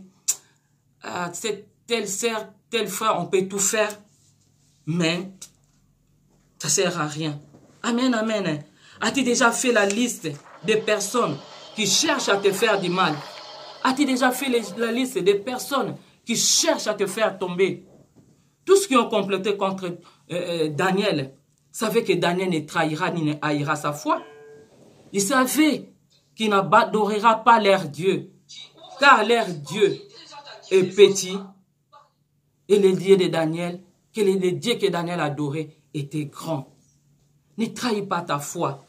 telle sœur, tel frère, on peut tout faire, mais ça ne sert à rien. Amen, amen. As-tu déjà fait la liste des personnes qui cherchent à te faire du mal? As-tu déjà fait la liste des personnes qui cherchent à te faire tomber? Tous ceux qui ont complété contre Daniel savaient que Daniel ne trahira ni ne haïra sa foi. Ils savaient qu'il n'adorera pas leur Dieu, car leur Dieu est petit. Et le Dieu de Daniel, que le Dieu que Daniel adorait, était grand. Ne trahis pas ta foi.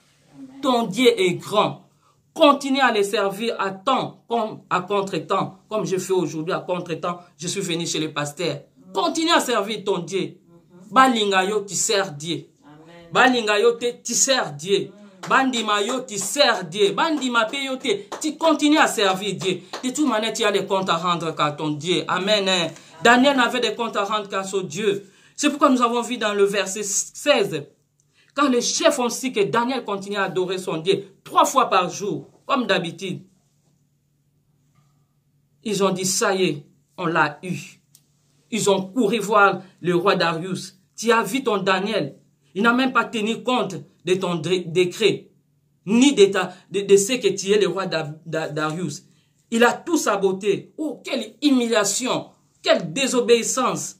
Ton Dieu est grand. Continue à le servir à temps, comme à contre-temps, comme je fais aujourd'hui à contre-temps. Je suis venu chez le pasteur. Continue à servir ton Dieu. Balingayo, tu sers Dieu. Balingayo, tu sers Dieu. Bandimayo, tu sers Dieu. Bandimapeyo, tu continues à servir Dieu. De toute manière, tu as des comptes à rendre qu'à ton Dieu. Amen. Daniel avait des comptes à rendre qu'à son Dieu. C'est pourquoi nous avons vu dans le verset 16, quand les chefs ont su que Daniel continuait à adorer son Dieu 3 fois par jour, comme d'habitude, ils ont dit, ça y est, on l'a eu. Ils ont couru voir le roi Darius. Tu as vu ton Daniel. Il n'a même pas tenu compte de ton décret, ni de ce que tu es le roi Darius. Il a tout saboté. Oh, quelle humiliation, quelle désobéissance.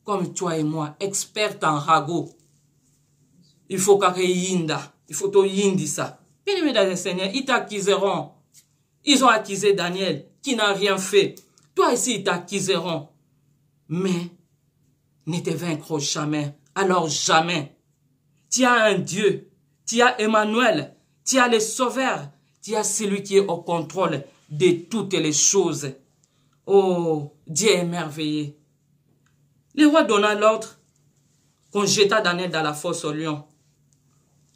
Comme toi et moi, experts en ragot. Il faut qu'il yinda. Il faut que yindi ça. Bien-aimés dans le Seigneur, ils t'accuseront. Ils ont accusé Daniel, qui n'a rien fait. Toi aussi, ils t'accuseront. Mais, ne te vaincront jamais. Alors jamais. Tu as un Dieu. Tu as Emmanuel. Tu as le Sauveur. Tu as celui qui est au contrôle de toutes les choses. Oh, Dieu est merveilleux. Le roi donna l'ordre qu'on jeta Daniel dans la fosse au lion.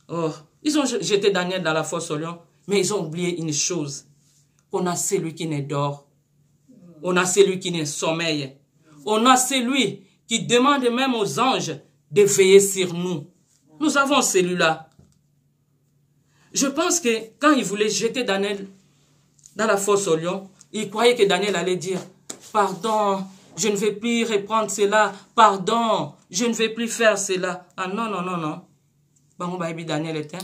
Oh, ils ont jeté Daniel dans la fosse au lion, mais ils ont oublié une chose. On a celui qui ne dort. On a celui qui ne sommeille. On a celui qui demande même aux anges de veiller sur nous. Nous avons celui-là. Je pense que quand il voulait jeter Daniel dans la fosse au lion, il croyait que Daniel allait dire « Pardon, je ne vais plus reprendre cela. Pardon, je ne vais plus faire cela. » Ah non, non, non, non. Daniel était.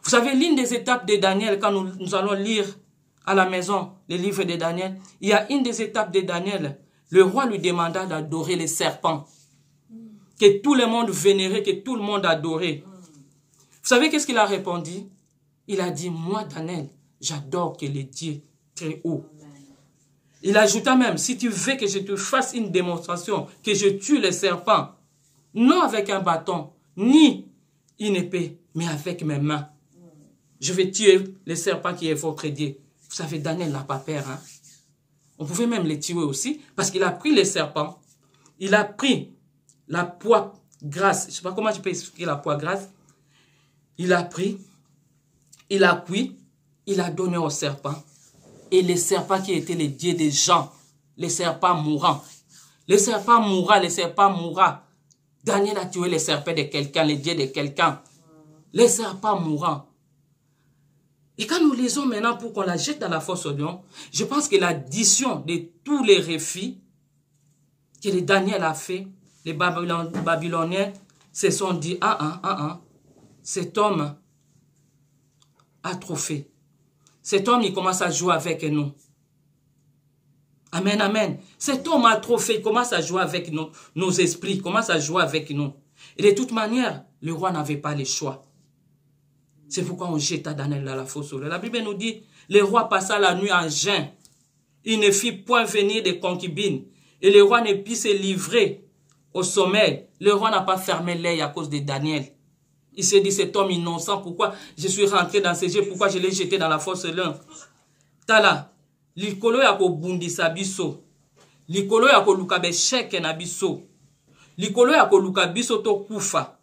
Vous savez, l'une des étapes de Daniel, quand nous allons lire à la maison les livres de Daniel, il y a une des étapes de Daniel. Le roi lui demanda d'adorer les serpents. Que tout le monde vénérait, que tout le monde adorait. Vous savez qu'est-ce qu'il a répondu? Il a dit, moi Daniel, j'adore que les dieux très haut. Il ajouta même, si tu veux que je te fasse une démonstration, que je tue les serpents, non avec un bâton, ni une épée, mais avec mes mains. Je vais tuer les serpents qui est votre Dieu. Vous savez, Daniel n'a pas peur. Hein? On pouvait même les tuer aussi, parce qu'il a pris les serpents, il a pris la poix grasse, je ne sais pas comment je peux expliquer la poix grasse, il a pris, il a cuit, il a donné aux serpents. Et les serpents qui étaient les dieux des gens, les serpents mourants. Les serpents mourants, les serpents mourants. Daniel a tué les serpents de quelqu'un, les dieux de quelqu'un. Les serpents mourants. Et quand nous lisons maintenant pour qu'on la jette dans la fosse au lion, je pense que l'addition de tous les réfis que les Daniel a fait, les Babyloniens se sont dit, cet homme a trop fait. Cet homme, il commence à jouer avec nous. Amen, amen. Cet homme a trop fait, il commence à jouer avec nos esprits, il commence à jouer avec nous. Et de toute manière, le roi n'avait pas le choix. C'est pourquoi on jeta Daniel dans la fosse au lion. La Bible nous dit, le roi passa la nuit en jeûne. Il ne fit point venir de concubines. Et le roi ne put se livrer au sommeil. Le roi n'a pas fermé l'œil à cause de Daniel. Il s'est dit, cet homme innocent, pourquoi je suis rentré dans ce jeu, pourquoi je l'ai jeté dans la fosse au lion. Tala, likolo ya ko bundisa biso. Likolo ya ko luka besheke na biso. Likolo ya ko luka biso to kufa.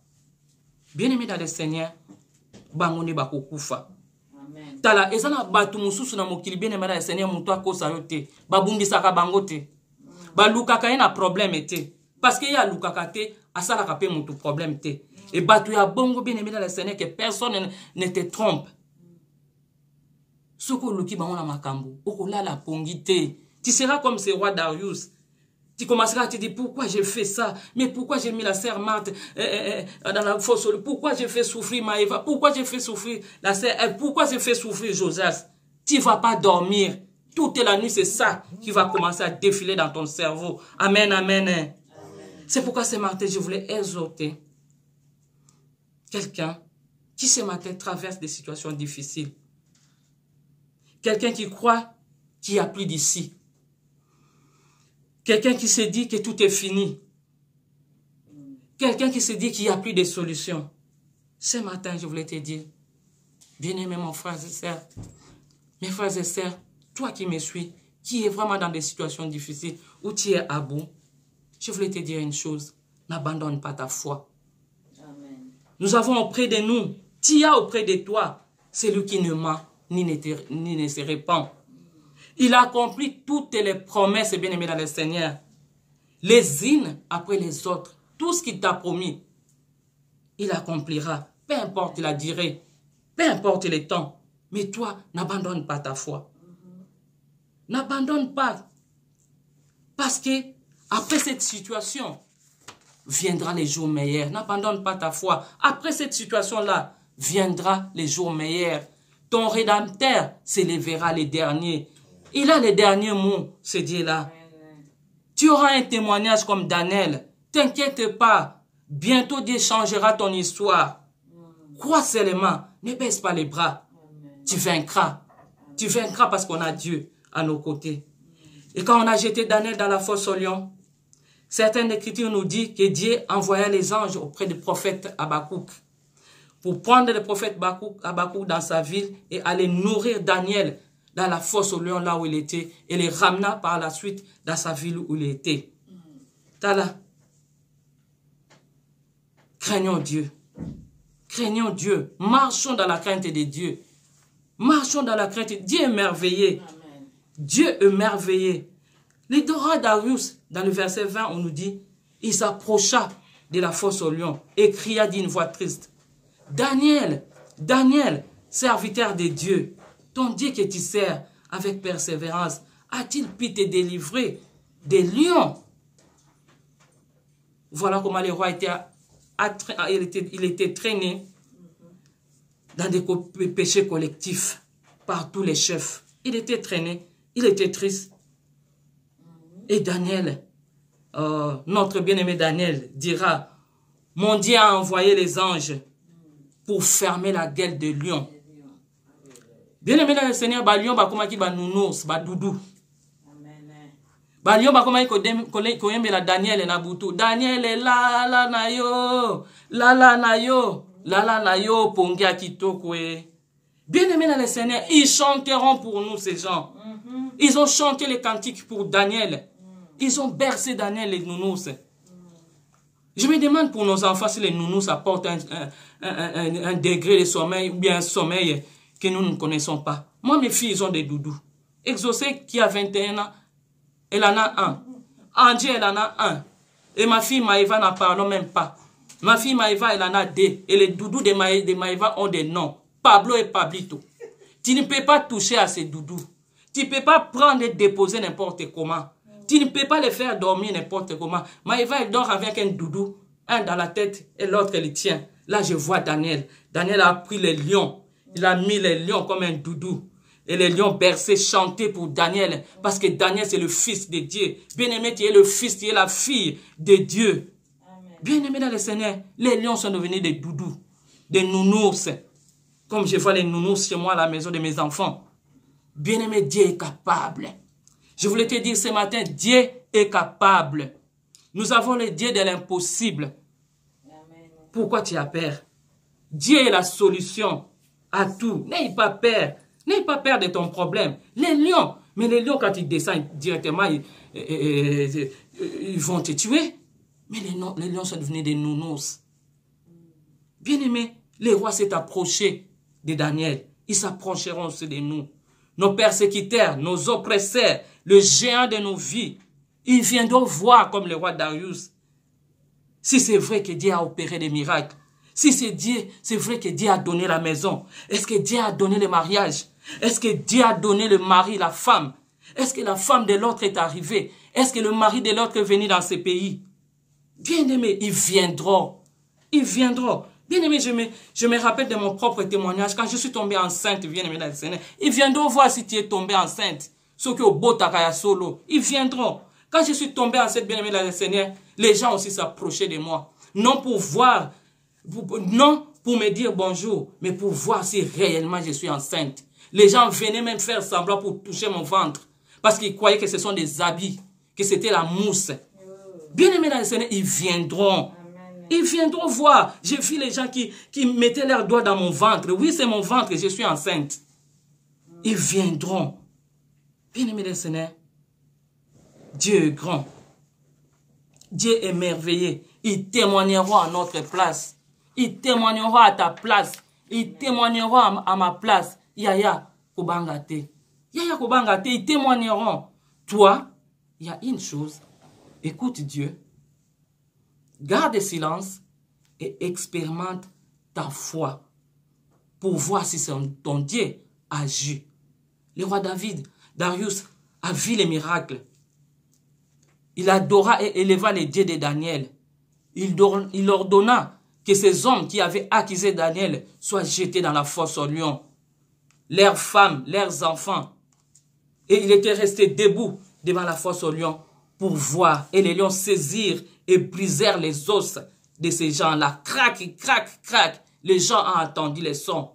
Bien-aimé dans le Seigneur, bangoni bako kufa. Tala, ezana batu mususu na mokili bien-aimé dans le Seigneur, mutu akosa yo te. Babundisaka bango te. Ba lukaka ye na problème te. Parce que ya lukaka te, asala ka pe mutu problème te. Et batu ya bongo bien-aimé dans le Seigneur, que personne ne te trompe. Soko luki bango na makambo, oko la la pongite. Tu seras comme ce roi Darius. Tu commenceras à te dire pourquoi j'ai fait ça, mais pourquoi j'ai mis la sœur Marthe dans la fosse, pourquoi j'ai fait souffrir Maëva, pourquoi j'ai fait souffrir la sœur, pourquoi j'ai fait souffrir Joseph. Tu ne vas pas dormir. Toute la nuit, c'est ça qui va commencer à défiler dans ton cerveau. Amen, amen. Amen. C'est pourquoi ce matin, je voulais exhorter quelqu'un qui ce matin traverse des situations difficiles. Quelqu'un qui croit qu'il n'y a plus d'ici. Quelqu'un qui se dit que tout est fini. Quelqu'un qui se dit qu'il n'y a plus de solution. Ce matin, je voulais te dire, bien-aimé mon frère et sœur, mes frères et sœurs, toi qui me suis, qui est vraiment dans des situations difficiles, où tu es à bout, je voulais te dire une chose, n'abandonne pas ta foi. Amen. Nous avons auprès de nous, tu as auprès de toi, celui qui ne ment, ni ne se répand. Il a accompli toutes les promesses, bien-aimés dans le Seigneur. Les unes après les autres. Tout ce qu'il t'a promis, il accomplira. Peu importe la durée, peu importe le temps. Mais toi, n'abandonne pas ta foi. N'abandonne pas. Parce que après cette situation, viendra les jours meilleurs. N'abandonne pas ta foi. Après cette situation-là, viendra les jours meilleurs. Ton Rédempteur s'élèvera les derniers. Il a les derniers mots, ce Dieu-là. Tu auras un témoignage comme Daniel. T'inquiète pas. Bientôt Dieu changera ton histoire. Crois seulement. Ne baisse pas les bras. Tu vaincras. Tu vaincras parce qu'on a Dieu à nos côtés. Et quand on a jeté Daniel dans la fosse au lion, certaines écritures nous disent que Dieu envoya les anges auprès du prophète Habakkuk pour prendre le prophète Habakkuk dans sa ville et aller nourrir Daniel dans la fosse au lion là où il était et les ramena par la suite dans sa ville où il était. Tala. Craignons Dieu. Craignons Dieu. Marchons dans la crainte de Dieu. Marchons dans la crainte. Dieu est merveilleux. Amen. Dieu est merveilleux. Le roi Darius, dans le verset 20, on nous dit, il s'approcha de la fosse au lion et cria d'une voix triste. Daniel, Daniel, serviteur de Dieu, ton Dieu que tu sers avec persévérance, a-t-il pu te délivrer des lions? Voilà comment le roi il était traîné dans des péchés collectifs par tous les chefs. Il était traîné, il était triste. Et Daniel, notre bien-aimé Daniel, dira, mon Dieu a envoyé les anges pour fermer la gueule des lions. Bien-aimé dans le Seigneur, ba lion ba koma ki ba nounos, ba doudou. Ba lion ba koma ko yembe la Daniel na butu. Daniel est là, là na yo, là là na yo, là là na yo, pongia kitokwe. Bien-aimé dans le Seigneur, ils chanteront pour nous ces gens. Ils ont chanté les cantiques pour Daniel. Ils ont bercé Daniel les nounous. Je me demande pour nos enfants si les nounous apportent un degré de sommeil ou bien un sommeil que nous ne connaissons pas. Moi, mes filles, ils ont des doudous. Exaucé qui a 21 ans, elle en a un. Angie, elle en a un. Et ma fille Maïva n'en parlons même pas. Ma fille Maïva, elle en a deux. Et les doudous de Maïva ont des noms. Pablo et Pablito. Tu ne peux pas toucher à ces doudous. Tu ne peux pas prendre et déposer n'importe comment. Tu ne peux pas les faire dormir n'importe comment. Maïva, elle dort avec un doudou, un dans la tête et l'autre, elle y tient. Là, je vois Daniel. Daniel a pris les lions. Il a mis les lions comme un doudou. Et les lions bercés chantaient pour Daniel. Parce que Daniel, c'est le fils de Dieu. Bien-aimé, tu es le fils, tu es la fille de Dieu. Bien-aimé dans le Seigneur, les lions sont devenus des doudous, des nounous. Comme je vois les nounous chez moi à la maison de mes enfants. Bien-aimé, Dieu est capable. Je voulais te dire ce matin, Dieu est capable. Nous avons le Dieu de l'impossible. Pourquoi tu as peur? Dieu est la solution à tout. N'aie pas peur. N'aie pas peur de ton problème. Les lions, mais les lions, quand ils descendent directement, ils vont te tuer. Mais les lions sont devenus des nounous. Bien-aimé, les rois s'est approché de Daniel. Ils s'approcheront aussi de nous. Nos persécuteurs, nos oppresseurs, le géant de nos vies, ils viendront voir comme le roi Darius. Si c'est vrai que Dieu a opéré des miracles, si c'est vrai que Dieu a donné la maison, est-ce que Dieu a donné le mariage? Est-ce que Dieu a donné le mari, la femme? Est-ce que la femme de l'autre est arrivée? Est-ce que le mari de l'autre est venu dans ce pays? Bien-aimé, ils viendront. Ils viendront. Bien-aimé, je me rappelle de mon propre témoignage. Quand je suis tombée enceinte, bien-aimé dans le Seigneur, ils viendront voir si tu es tombée enceinte. Ceux qui ont beau takaya solo, ils viendront. Quand je suis tombée enceinte, bien-aimé dans le Seigneur, les gens aussi s'approchaient de moi. Non pour voir, non pour me dire bonjour, mais pour voir si réellement je suis enceinte. Les gens venaient même faire semblant pour toucher mon ventre. Parce qu'ils croyaient que ce sont des habits, que c'était la mousse. Bien-aimé dans le Seigneur, ils viendront. Ils viendront voir. J'ai vu les gens qui mettaient leurs doigts dans mon ventre. Oui, c'est mon ventre, je suis enceinte. Ils viendront. Bien-aimé dans le Seigneur, Dieu est grand. Dieu est merveilleux. Ils témoigneront à notre place. Ils témoigneront à ta place. Ils témoigneront à ma place. Yaya Kobangate. Yaya Kobangate, ils témoigneront. Toi, il y a une chose. Écoute Dieu. Garde silence et expérimente ta foi pour voir si ton Dieu agit. Le roi Darius, a vu les miracles. Il adora et éleva les dieux de Daniel. Il ordonna que ces hommes qui avaient accusé Daniel soient jetés dans la fosse aux lions. Leurs femmes, leurs enfants. Et il était resté debout devant la fosse aux lions pour voir. Et les lions saisirent et brisèrent les os de ces gens-là. Crac, crac, crac. Les gens ont entendu les sons.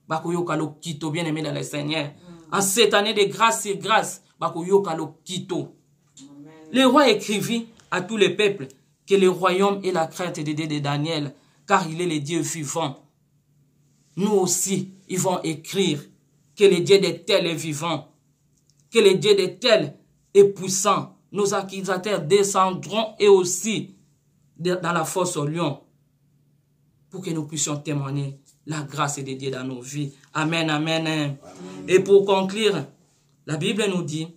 Bakoyo kalo kito, bien aimé dans le Seigneur. En cette année de grâce sur grâce, Bakoyo kalo kito. Le roi écrivit à tous les peuples que le royaume est la crainte de Dieu de Daniel, car il est le Dieu vivant. nous aussi, ils vont écrire que le Dieu des tels est vivant, que le Dieu des tels est puissant. Nos accusateurs descendront et aussi dans la fosse au lion pour que nous puissions témoigner la grâce de Dieu dans nos vies. Amen, amen. Amen. Et pour conclure, la Bible nous dit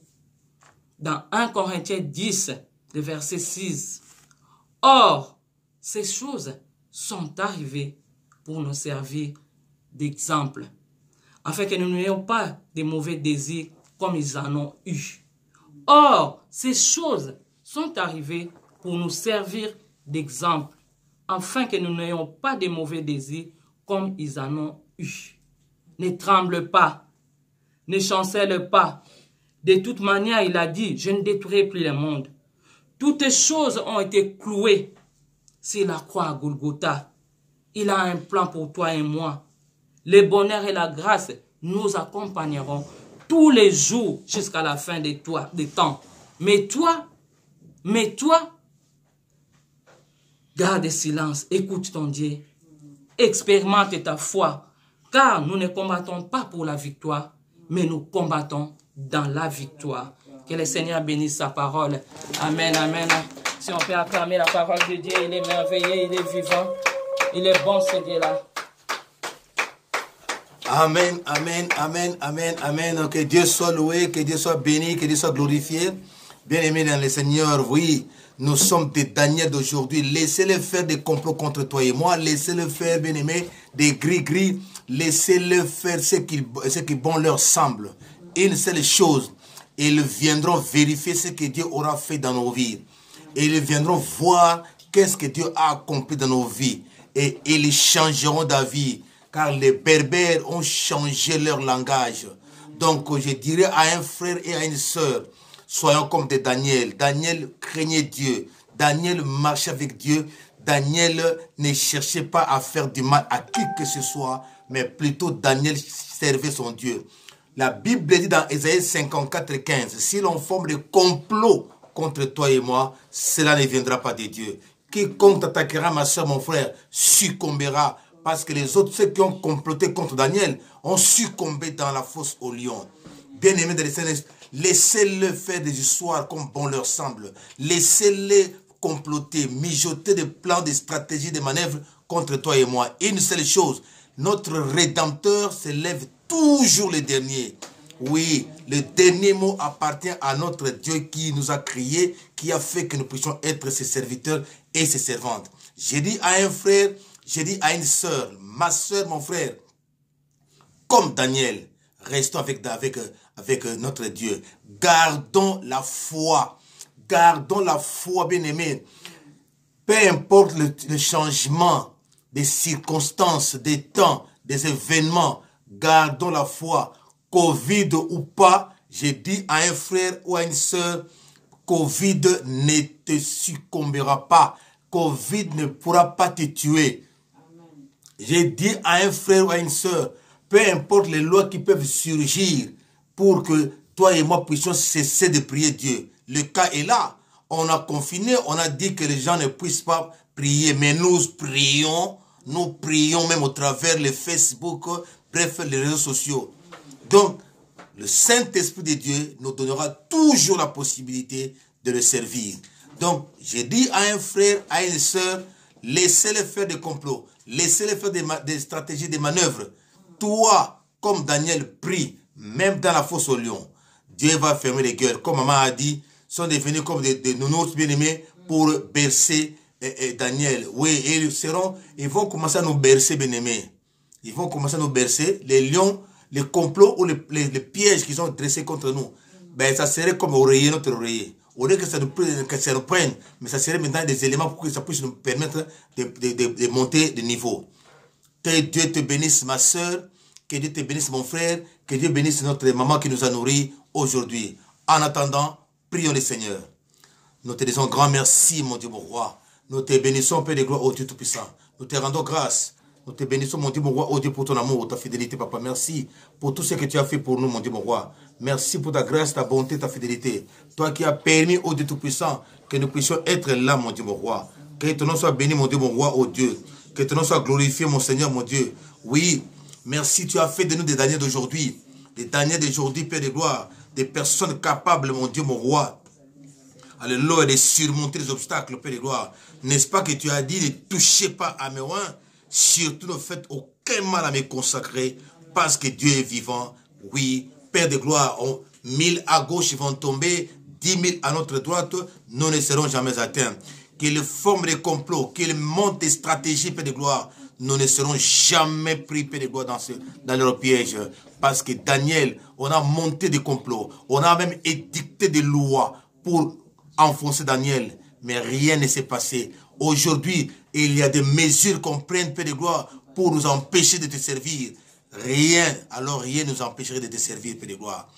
dans 1 Corinthiens 10, le verset 6, « Or, ces choses sont arrivées pour nous servir d'exemple, afin que nous n'ayons pas de mauvais désirs comme ils en ont eu. Or, ces choses sont arrivées pour nous servir d'exemple, afin que nous n'ayons pas de mauvais désirs comme ils en ont eu. Ne tremble pas, ne chancelle pas. De toute manière, il a dit, je ne détruirai plus le monde. Toutes choses ont été clouées sur la croix à Golgotha. Il a un plan pour toi et moi. Le bonheur et la grâce nous accompagneront tous les jours jusqu'à la fin des temps. Mais toi, garde silence, écoute ton Dieu, expérimente ta foi, car nous ne combattons pas pour la victoire, mais nous combattons dans la victoire. Que le Seigneur bénisse sa parole. Amen, amen. Si on peut acclamer la parole de Dieu, il est merveilleux, il est vivant, il est bon ce Dieu-là. Amen, amen, amen, amen, amen. Que Dieu soit loué, que Dieu soit béni, que Dieu soit glorifié. Bien-aimés dans le Seigneur, oui, nous sommes des Daniel d'aujourd'hui. Laissez-le faire des complots contre toi et moi. Laissez-le faire, bien-aimés, des gris-gris. Laissez-le faire ce qui bon leur semble. Une seule chose, ils viendront vérifier ce que Dieu aura fait dans nos vies. Et ils viendront voir qu'est-ce que Dieu a accompli dans nos vies. Et ils changeront d'avis. Car les Berbères ont changé leur langage. Donc, je dirais à un frère et à une sœur, soyons comme des Daniel. Daniel craignait Dieu. Daniel marchait avec Dieu. Daniel ne cherchait pas à faire du mal à qui que ce soit, mais plutôt Daniel servait son Dieu. La Bible dit dans Ésaïe 54, 15, si l'on forme des complots contre toi et moi, cela ne viendra pas de Dieu. Quiconque t'attaquera, ma soeur, mon frère, succombera. Parce que les autres, ceux qui ont comploté contre Daniel, ont succombé dans la fosse au lion. Bien-aimés de l'Éternel, laissez-le faire des histoires comme bon leur semble. Laissez-les comploter, mijoter des plans, des stratégies, des manœuvres contre toi et moi. Une seule chose, notre Rédempteur s'élève toujours le dernier. Oui, le dernier mot appartient à notre Dieu qui nous a créés, qui a fait que nous puissions être ses serviteurs et ses servantes. J'ai dit à un frère, j'ai dit à une sœur, ma sœur, mon frère, comme Daniel, restons avec notre Dieu. Gardons la foi, bien-aimés. Peu importe le changement des circonstances, des temps, des événements, gardons la foi. Covid ou pas, j'ai dit à un frère ou à une sœur, Covid ne te succombera pas. Covid ne pourra pas te tuer. J'ai dit à un frère ou à une sœur, peu importe les lois qui peuvent surgir pour que toi et moi puissions cesser de prier Dieu. Le cas est là. On a confiné, on a dit que les gens ne puissent pas prier, mais nous prions même au travers les Facebook, bref, les réseaux sociaux. Donc, le Saint-Esprit de Dieu nous donnera toujours la possibilité de le servir. Donc, j'ai dit à un frère, à une sœur, laissez-les faire des complots. Laissez-les faire des stratégies, des manœuvres. Toi, comme Daniel prie, même dans la fosse au lion, Dieu va fermer les gueules. Comme maman a dit, sont devenus comme des nounours bien-aimés pour bercer Daniel. Oui, et ils vont commencer à nous bercer, bien-aimés. Ils vont commencer à nous bercer. Les lions, les complots ou les pièges qu'ils ont dressés contre nous, ben, ça serait comme oreiller, notre oreiller. Au lieu que ça nous prenne, mais ça serait maintenant des éléments pour que ça puisse nous permettre de monter de niveau. Que Dieu te bénisse, ma soeur, que Dieu te bénisse, mon frère, que Dieu bénisse notre maman qui nous a nourris aujourd'hui. En attendant, prions le Seigneur. Nous te disons grand merci, mon Dieu, mon roi. Nous te bénissons, Père de gloire, ô Dieu Tout-Puissant. Nous te rendons grâce. Nous te bénissons, mon Dieu, mon roi, ô Dieu, pour ton amour, ta fidélité, papa. Merci pour tout ce que tu as fait pour nous, mon Dieu, mon roi. Merci pour ta grâce, ta bonté, ta fidélité. Toi qui as permis, ô Dieu Tout-Puissant, que nous puissions être là, mon Dieu, mon roi. Que ton nom soit béni, mon Dieu, mon roi, ô Dieu. Que ton nom soit glorifié, mon Seigneur, mon Dieu. Oui, Merci, tu as fait de nous des Daniels d'aujourd'hui. Des Daniels d'aujourd'hui, Père de gloire. Des personnes capables, mon Dieu, mon roi. Alléluia, de surmonter les obstacles, Père de gloire. N'est-ce pas que tu as dit, ne touchez pas à mes oins, surtout ne faites aucun mal à me consacrer, parce que Dieu est vivant. Oui, Père de gloire, 1000 à gauche vont tomber, 10 000 à notre droite, nous ne serons jamais atteints. Qu'ils forment des complots, qu'ils montent des stratégies, Père de gloire, nous ne serons jamais pris, Père de gloire, dans leur piège. Parce que Daniel, on a monté des complots, on a même édicté des lois pour enfoncer Daniel, mais rien ne s'est passé. Aujourd'hui, il y a des mesures qu'on prenne, Père de gloire, pour nous empêcher de te servir. Rien, alors rien nous empêcherait de te servir, Père de gloire.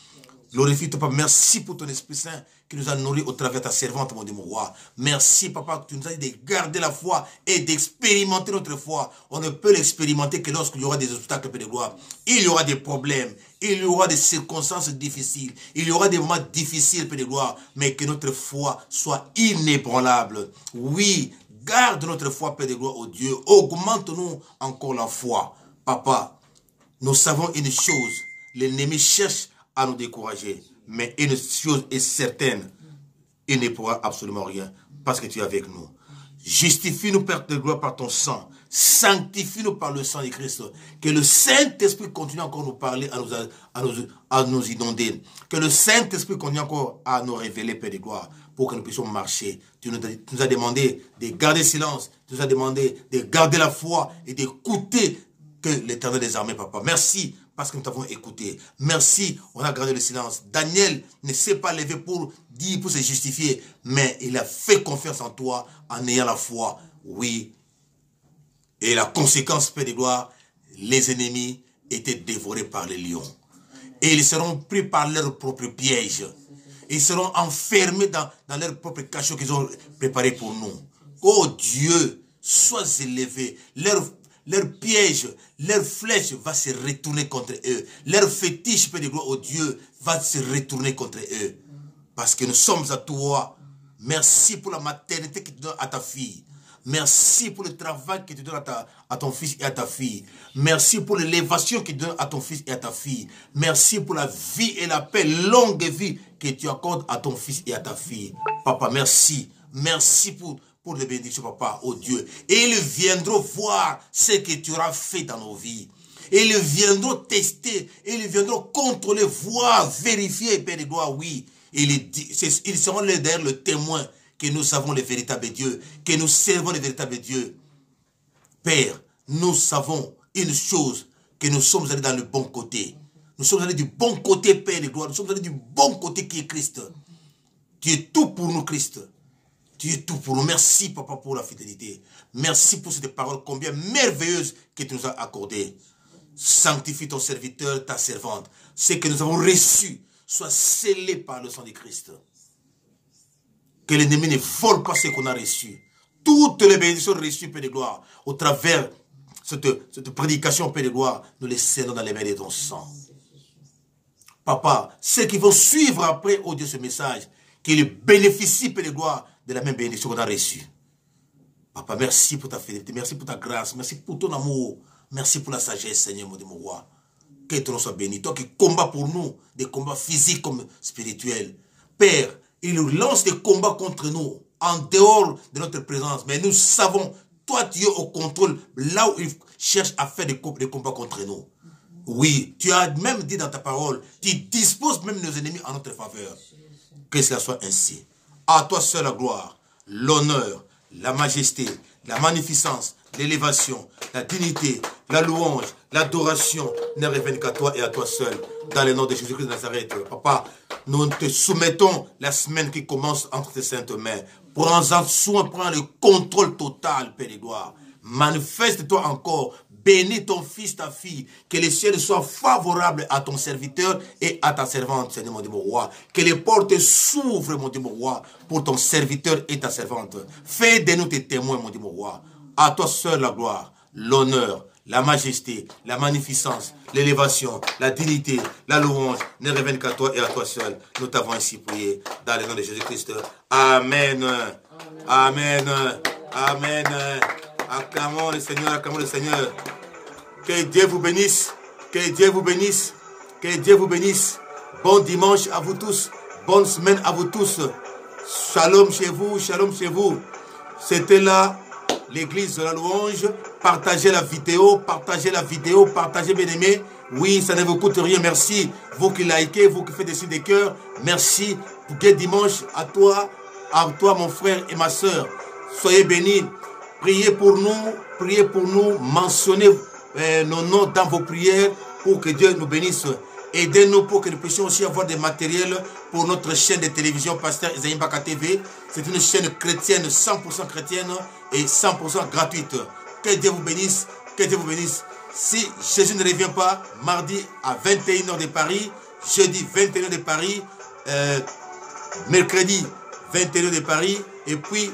Glorifie ton Papa. Merci pour ton Esprit Saint qui nous a nourris au travers de ta servante, mon Dieu, mon roi. Merci, Papa, que tu nous as dit de garder la foi et d'expérimenter notre foi. On ne peut l'expérimenter que lorsqu'il y aura des obstacles, Père de gloire. Il y aura des problèmes, il y aura des circonstances difficiles, il y aura des moments difficiles, Père de gloire, mais que notre foi soit inébranlable. Oui, garde notre foi, Père de gloire, au Dieu. Augmente-nous encore la foi. Papa, nous savons une chose, l'ennemi cherche à nous décourager. Mais une chose est certaine, il ne pourra absolument rien parce que tu es avec nous. Justifie-nous, Père de gloire, par ton sang. Sanctifie-nous par le sang de Christ. Que le Saint-Esprit continue encore à nous parler, à nous inonder. Que le Saint-Esprit continue encore à nous révéler, Père de gloire, pour que nous puissions marcher. Tu nous as demandé de garder silence. Tu nous as demandé de garder la foi et d'écouter que l'Éternel des armées, Papa. Merci parce que nous t'avons écouté. Merci, on a gardé le silence. Daniel ne s'est pas levé pour dire, pour se justifier, mais il a fait confiance en toi en ayant la foi. Oui. Et la conséquence, Père de gloire, les ennemis étaient dévorés par les lions. Et ils seront pris par leur propre piège. Ils seront enfermés dans leur propre cachot qu'ils ont préparé pour nous. Oh Dieu, sois élevé. Leur piège, leur flèche va se retourner contre eux. Leur fétiche, Père de gloire, au Dieu, va se retourner contre eux. Parce que nous sommes à toi. Merci pour la maternité que tu donnes à ta fille. Merci pour le travail que tu donnes à ton fils et à ta fille. Merci pour l'élévation que tu donnes à ton fils et à ta fille. Merci pour la vie et la paix, longue vie que tu accordes à ton fils et à ta fille. Papa, merci. Merci pour les bénédictions, Papa, oh Dieu. Et ils viendront voir ce que tu auras fait dans nos vies. Et ils viendront tester, et ils viendront contrôler, voir, vérifier, Père de gloire, oui. Ils seront là derrière le témoin que nous savons le véritable Dieu, que nous servons le véritable Dieu. Père, nous savons une chose, que nous sommes allés dans le bon côté. Nous sommes allés du bon côté, Père de gloire. Nous sommes allés du bon côté qui est Christ. Tu es tout pour nous, Christ. Tu es tout pour nous. Merci, Papa, pour la fidélité. Merci pour cette parole combien merveilleuse que tu nous as accordée. Sanctifie ton serviteur, ta servante. Ce que nous avons reçu soit scellé par le sang de Christ. Que l'ennemi ne vole pas ce qu'on a reçu. Toutes les bénédictions reçues, Père de gloire, au travers de cette prédication, Père de gloire, nous les scellons dans les mains de ton sang. Papa, ceux qui vont suivre après, oh Dieu, ce message, qu'ils bénéficient, Père de gloire, de la même bénédiction qu'on a reçue. Papa, merci pour ta fidélité, merci pour ta grâce, merci pour ton amour, merci pour la sagesse, Seigneur, mon Dieu, mon roi. Que ton nom soit béni. Toi qui combats pour nous, des combats physiques comme spirituels. Père, il lance des combats contre nous, en dehors de notre présence. Mais nous savons, toi tu es au contrôle, là où il cherche à faire des combats contre nous. Oui, tu as même dit dans ta parole, tu disposes même nos ennemis en notre faveur. Que cela soit ainsi. À toi seul la gloire, l'honneur, la majesté, la magnificence, l'élévation, la dignité, la louange, l'adoration ne reviennent qu'à toi et à toi seul. Dans le nom de Jésus-Christ de Nazareth. Papa, nous te soumettons la semaine qui commence entre tes saintes mains. Prends-en soin, prends le contrôle total, Père de gloire. Manifeste-toi encore. Bénis ton fils, ta fille. Que les cieux soient favorables à ton serviteur et à ta servante, Seigneur, mon Dieu, mon roi. Que les portes s'ouvrent, mon Dieu, mon roi, pour ton serviteur et ta servante. Fais de nous tes témoins, mon Dieu, mon roi. À toi seul la gloire, l'honneur, la majesté, la magnificence, l'élévation, la dignité, la louange ne reviennent qu'à toi et à toi seul. Nous t'avons ainsi prié dans le nom de Jésus-Christ. Amen. Amen. Amen. Acclamons le Seigneur, acclamons le Seigneur. Que Dieu vous bénisse. Que Dieu vous bénisse. Que Dieu vous bénisse. Bon dimanche à vous tous. Bonne semaine à vous tous. Shalom chez vous. Shalom chez vous. C'était là l'église de la louange. Partagez la vidéo. Partagez la vidéo. Partagez, bien aimés. Oui, ça ne vous coûte rien. Merci. Vous qui likez, vous qui faites des signes de cœur. Merci. Gai dimanche à toi, mon frère et ma soeur. Soyez bénis. Priez pour nous. Mentionnez nos noms dans vos prières pour que Dieu nous bénisse. Aidez-nous pour que nous puissions aussi avoir des matériels pour notre chaîne de télévision Pasteur Esaïe Mbaka TV. C'est une chaîne chrétienne, 100% chrétienne et 100% gratuite. Que Dieu vous bénisse. Que Dieu vous bénisse. Si Jésus ne revient pas, mardi à 21h de Paris, jeudi 21h de Paris, mercredi 21h de Paris, et puis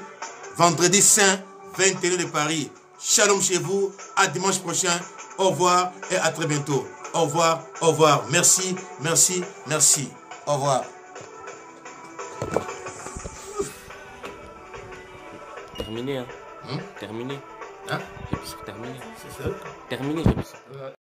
vendredi saint 21h de Paris. Shalom chez vous, à dimanche prochain, au revoir et à très bientôt. Au revoir, au revoir. Merci, merci, merci. Au revoir. Terminé, hein? Terminé. Hein? Terminé. C'est ça? Terminé, j'ai